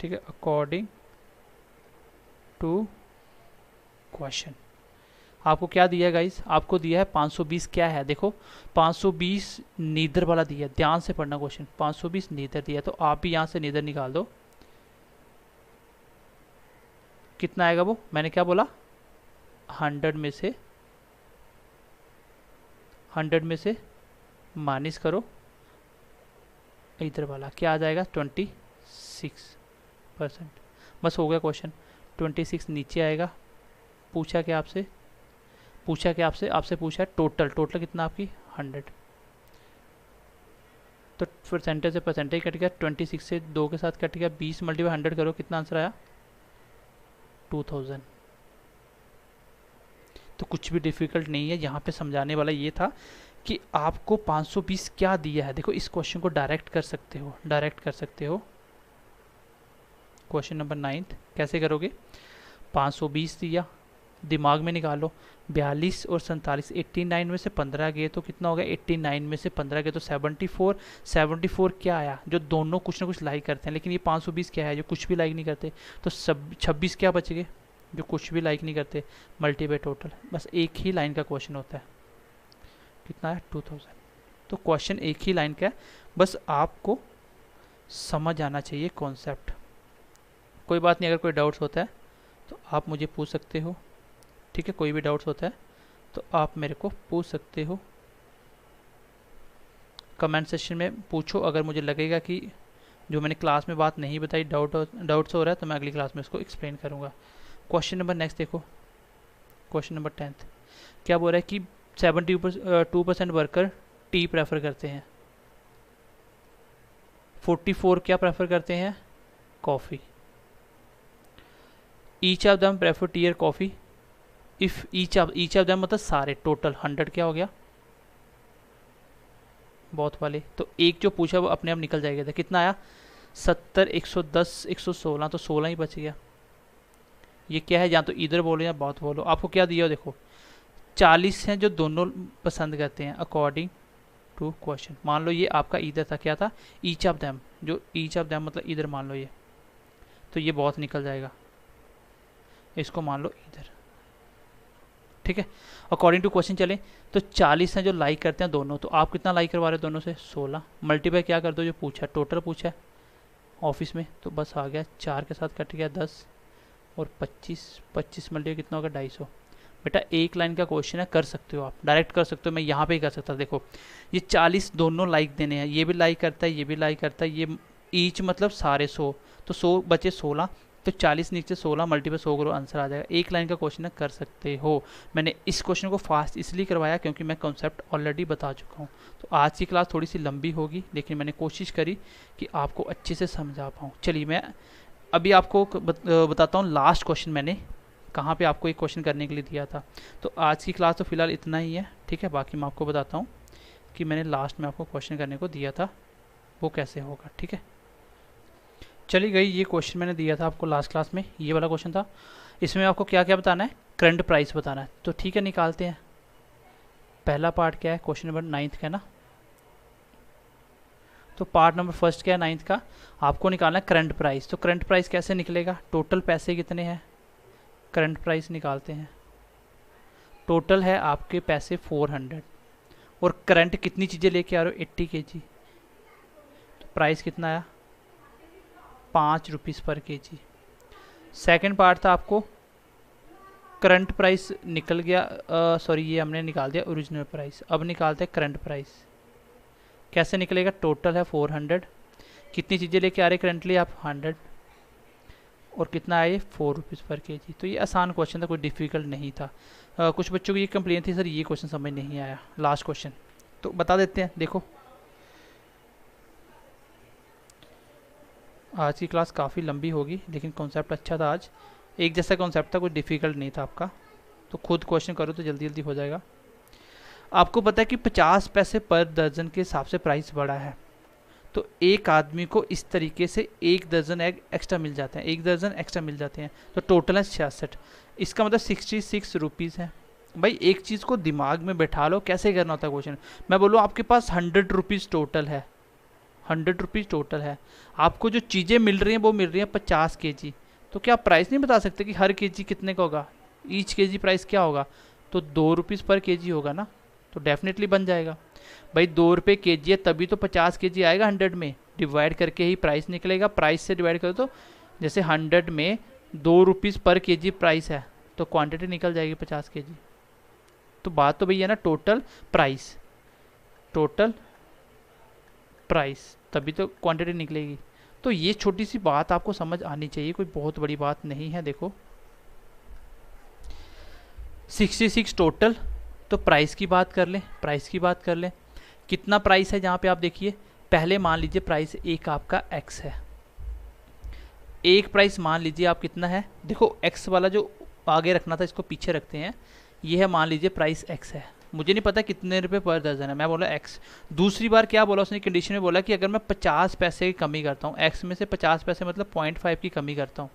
ठीक है, अकॉर्डिंग टू क्वेश्चन आपको क्या दिया है गाइस? आपको दिया है 520 क्या है देखो, 520 नीदर वाला दिया है। ध्यान से पढ़ना क्वेश्चन, 520 नीदर दिया है, तो आप भी यहाँ से नीदर निकाल दो। कितना आएगा वो? मैंने क्या बोला? 100 में से माइनस करो इधर वाला, क्या आ जाएगा? 26%। बस हो गया क्वेश्चन। 26 नीचे आएगा। पूछा क्या आपसे? आपसे पूछा है टोटल। टोटल कितना आपकी? 100। तो परसेंटेज से परसेंटेज कट गया, 26 से 2 के साथ कट गया, 20 मल्टीप्लाई 100 करो, कितना आंसर आया? 2000। तो कुछ भी डिफिकल्ट नहीं है। यहाँ पे समझाने वाला ये था कि आपको 520 क्या दिया है। देखो इस क्वेश्चन को डायरेक्ट कर सकते हो। क्वेश्चन नंबर 9 कैसे करोगे? 520 दिया, दिमाग में निकालो। 42 और 47, 89 में से 15 गए तो कितना हो गया? 89 में से 15 गए तो 74। 74 क्या आया? जो दोनों कुछ ना कुछ लाइक करते हैं, लेकिन ये 520 क्या है? जो कुछ भी लाइक नहीं करते। तो 26 क्या बच गए? जो कुछ भी लाइक नहीं करते। Multiply total. बस एक ही लाइन का क्वेश्चन होता है। कितना है? 2000। तो क्वेश्चन एक ही लाइन का है, बस आपको समझ आना चाहिए कॉन्सेप्ट। कोई बात नहीं, अगर कोई डाउट्स होता है तो आप मुझे पूछ सकते हो। ठीक है, कोई भी डाउट्स होता है तो आप मेरे को पूछ सकते हो, कमेंट सेक्शन में पूछो। अगर मुझे लगेगा कि जो मैंने क्लास में बात नहीं बताई, डाउट्स हो रहा है, तो मैं अगली क्लास में उसको एक्सप्लेन करूँगा। क्वेश्चन नंबर नेक्स्ट देखो, क्वेश्चन नंबर 10 क्या बोल रहा है कि 72% वर्कर टी प्रेफर करते हैं, 44 क्या प्रेफर करते हैं? Coffee. Each of them prefer tea और coffee if each of them मतलब सारे, टोटल 100 क्या हो गया? बहुत वाले। तो एक जो पूछा वो अपने आप निकल जाएगा था। कितना आया? 70, 110, 116, तो 16 ही बच गया। ये क्या है? या तो इधर बोलो या बहुत बोलो। आपको क्या दिया देखो, 40 हैं जो दोनों पसंद करते हैं अकॉर्डिंग टू क्वेश्चन। मान लो ये आपका इधर था, क्या था? Each of them. जो ईच ऑफ देम मतलब इधर मान लो ये, तो ये बहुत निकल जाएगा। इसको मान लो इधर। ठीक है, अकॉर्डिंग टू क्वेश्चन चले तो 40 हैं जो लाइक करते हैं दोनों, तो आप कितना लाइक करवा रहे हो दोनों से? 16। मल्टीप्लाई क्या कर दो जो पूछा, टोटल पूछा है ऑफिस में, तो बस आ गया। 4 के साथ कट गया 10 और 25 मल्टीप्लाई कितना होगा? 250। बेटा एक लाइन का क्वेश्चन है, कर सकते हो आप, डायरेक्ट कर सकते हो। मैं यहाँ पे ही कर सकता। देखो ये 40 दोनों लाइक देने हैं, ये भी लाइक करता है, ये भी लाइक करता है, ये ईच मतलब सारे 100, तो 100 बचे 16, तो 40 नीचे 16 मल्टीप्लाई 100 करो, आंसर आ जाएगा। एक लाइन का क्वेश्चन है, कर सकते हो। मैंने इस क्वेश्चन को फास्ट इसलिए करवाया क्योंकि मैं कॉन्सेप्ट ऑलरेडी बता चुका हूँ। तो आज की क्लास थोड़ी सी लंबी होगी, लेकिन मैंने कोशिश करी कि आपको अच्छे से समझा पाऊँ। चलिए मैं अभी आपको बताता हूँ लास्ट क्वेश्चन मैंने कहाँ पे आपको एक क्वेश्चन करने के लिए दिया था। तो आज की क्लास तो फिलहाल इतना ही है। ठीक है, बाकी मैं आपको बताता हूँ कि मैंने लास्ट में आपको क्वेश्चन करने को दिया था वो कैसे होगा। ठीक है, चली गई। ये क्वेश्चन मैंने दिया था आपको लास्ट क्लास में, ये वाला क्वेश्चन था। इसमें आपको क्या क्या बताना है? करंट प्राइस बताना है। तो ठीक है, निकालते हैं। पहला पार्ट क्या है? क्वेश्चन नंबर 9 का ना, तो पार्ट नंबर फर्स्ट क्या है 9 का? आपको निकालना है करंट प्राइस। तो करंट प्राइस कैसे निकलेगा? टोटल पैसे कितने हैं, करंट प्राइस निकालते हैं। टोटल है आपके पैसे 400 और करंट कितनी चीज़ें लेके आ रहे हो? 80 kg। तो प्राइस कितना आया? 5 रुपीज़ पर kg। सेकंड पार्ट था आपको करंट प्राइस निकल गया, सॉरी ये हमने निकाल दिया ओरिजिनल प्राइस। अब निकालते हैं करंट प्राइस। कैसे निकलेगा? टोटल है 400, कितनी चीज़ें लेके आ रहे करंटली आप? 100, और कितना आया ये? 4 रुपीज़ पर kg। तो ये आसान क्वेश्चन था, कोई डिफ़िकल्ट नहीं था। कुछ बच्चों की ये कंप्लेन थी, सर ये क्वेश्चन समझ नहीं आया लास्ट क्वेश्चन, तो बता देते हैं। देखो आज की क्लास काफ़ी लंबी होगी, लेकिन कॉन्सेप्ट अच्छा था आज, एक जैसा कॉन्सेप्ट था, कुछ डिफिकल्ट नहीं था आपका, तो खुद क्वेश्चन करो तो जल्दी जल्दी हो जाएगा। आपको पता है कि 50 पैसे पर दर्जन के हिसाब से प्राइस बढ़ा है, तो एक आदमी को इस तरीके से 1 दर्जन एग एक्स्ट्रा मिल जाते हैं, 1 दर्जन एक्स्ट्रा मिल जाते हैं, तो टोटल है 66। इसका मतलब 66 रुपीज़ है। भाई एक चीज़ को दिमाग में बैठा लो, कैसे करना होता है क्वेश्चन। मैं बोलूँ आपके पास 100 रुपीज़ टोटल है, 100 रुपीज़ टोटल है, आपको जो चीज़ें मिल रही हैं वो मिल रही हैं 50 kg, तो क्या आप प्राइस नहीं बता सकते कि हर kg कितने का होगा, ईच kg प्राइस क्या होगा, तो 2 रुपीज़ पर kg होगा ना, तो डेफिनेटली बन जाएगा। भाई 2 रुपये kg है तभी तो 50 kg आएगा 100 में, डिवाइड करके ही प्राइस निकलेगा, प्राइस से डिवाइड करो तो जैसे 100 में 2 रुपीज़ पर kg प्राइस है, तो क्वांटिटी निकल जाएगी 50 kg। तो बात तो भैया ना टोटल प्राइस, टोटल प्राइस, तभी तो क्वांटिटी निकलेगी। तो ये छोटी सी बात आपको समझ आनी चाहिए, कोई बहुत बड़ी बात नहीं है। देखो 66 टोटल, तो प्राइस की बात कर लें, प्राइस की बात कर लें, कितना प्राइस है जहाँ पे आप देखिए, पहले मान लीजिए प्राइस एक आपका x है, एक प्राइस मान लीजिए आप कितना है, देखो x वाला जो आगे रखना था इसको पीछे रखते हैं, ये है मान लीजिए प्राइस x है, मुझे नहीं पता कितने रुपए पर दर्जन है, मैं बोला x। दूसरी बार क्या बोला उसने, कंडीशन में बोला कि अगर मैं 50 पैसे की कमी करता हूँ, x में से 50 पैसे मतलब 0.5 की कमी करता हूँ,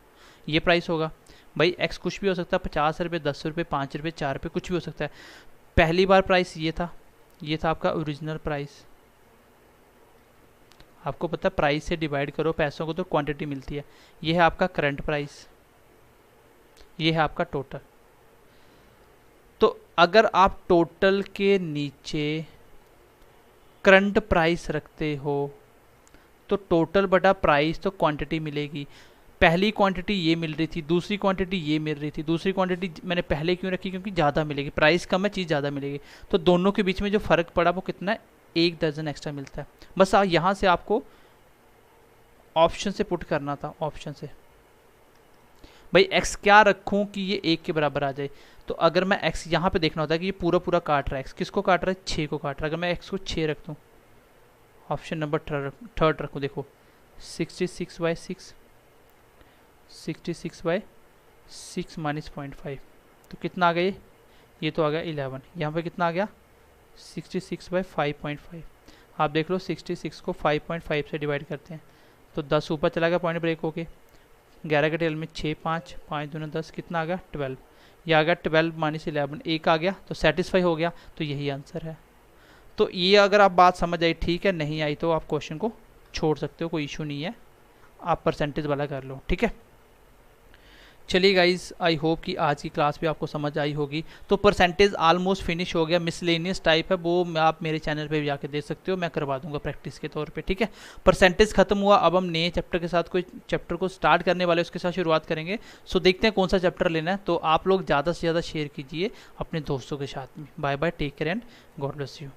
ये प्राइस होगा। भाई x कुछ भी हो सकता है, 50 रुपये, 10 रुपये, 5 रुपये, 4 रुपये, कुछ भी हो सकता है। पहली बार प्राइस ये था, ये था आपका ओरिजिनल प्राइस। आपको पता है प्राइस से डिवाइड करो पैसों को तो क्वांटिटी मिलती है। ये है आपका करंट प्राइस, ये है आपका टोटल। तो अगर आप टोटल के नीचे करंट प्राइस रखते हो तो टोटल बटा प्राइस तो क्वांटिटी मिलेगी। पहली क्वांटिटी ये मिल रही थी, दूसरी क्वांटिटी ये मिल रही थी, दूसरी क्वांटिटी मैंने पहले क्यों रखी, क्योंकि ज़्यादा मिलेगी, प्राइस कम है चीज़ ज़्यादा मिलेगी, तो दोनों के बीच में जो फ़र्क पड़ा वो कितना है, 1 दर्जन एक्स्ट्रा मिलता है। बस यहाँ से आपको ऑप्शन से पुट करना था, ऑप्शन से। भाई x क्या रखूं कि ये 1 के बराबर आ जाए, तो अगर मैं x यहाँ पे देखना होता है कि ये पूरा पूरा काट रहा है, x किसको काट रहा है, 6 को काट रहा है। अगर मैं x को 6 रख दूँ, ऑप्शन नंबर थर्ड रखूँ, देखो 66/6, 66/6 माइनस 0.5, तो कितना आ गया ये तो आ गया 11। यहाँ पे कितना आ गया 66/5.5। आप देख लो 66 को 5.5 से डिवाइड करते हैं तो 10 ऊपर चला गया, पॉइंट ब्रेक होके 11 के टेल में 6, 5, 5 दूना 10, कितना आ गया 12। ये आ गया 12 माइनस 11, 1 आ गया तो सेटिस्फाई हो गया, तो यही आंसर है। तो ये अगर आप बात समझ आई ठीक है, नहीं आई तो आप क्वेश्चन को छोड़ सकते हो, कोई इशू नहीं है, आप परसेंटेज वाला कर लो, ठीक है। चलिए गाइज, आई होप कि आज की क्लास भी आपको समझ आई होगी। तो परसेंटेज ऑलमोस्ट फिनिश हो गया, मिसलेनियस टाइप है वो आप मेरे चैनल पे भी जाके देख सकते हो, मैं करवा दूंगा प्रैक्टिस के तौर पे, ठीक है। परसेंटेज खत्म हुआ, अब हम नए चैप्टर के साथ कोई चैप्टर को स्टार्ट करने वाले, उसके साथ शुरुआत करेंगे। सो देखते हैं कौन सा चैप्टर लेना है, तो आप लोग ज़्यादा से ज़्यादा शेयर कीजिए अपने दोस्तों के साथ में। Bye bye, take care and God bless you.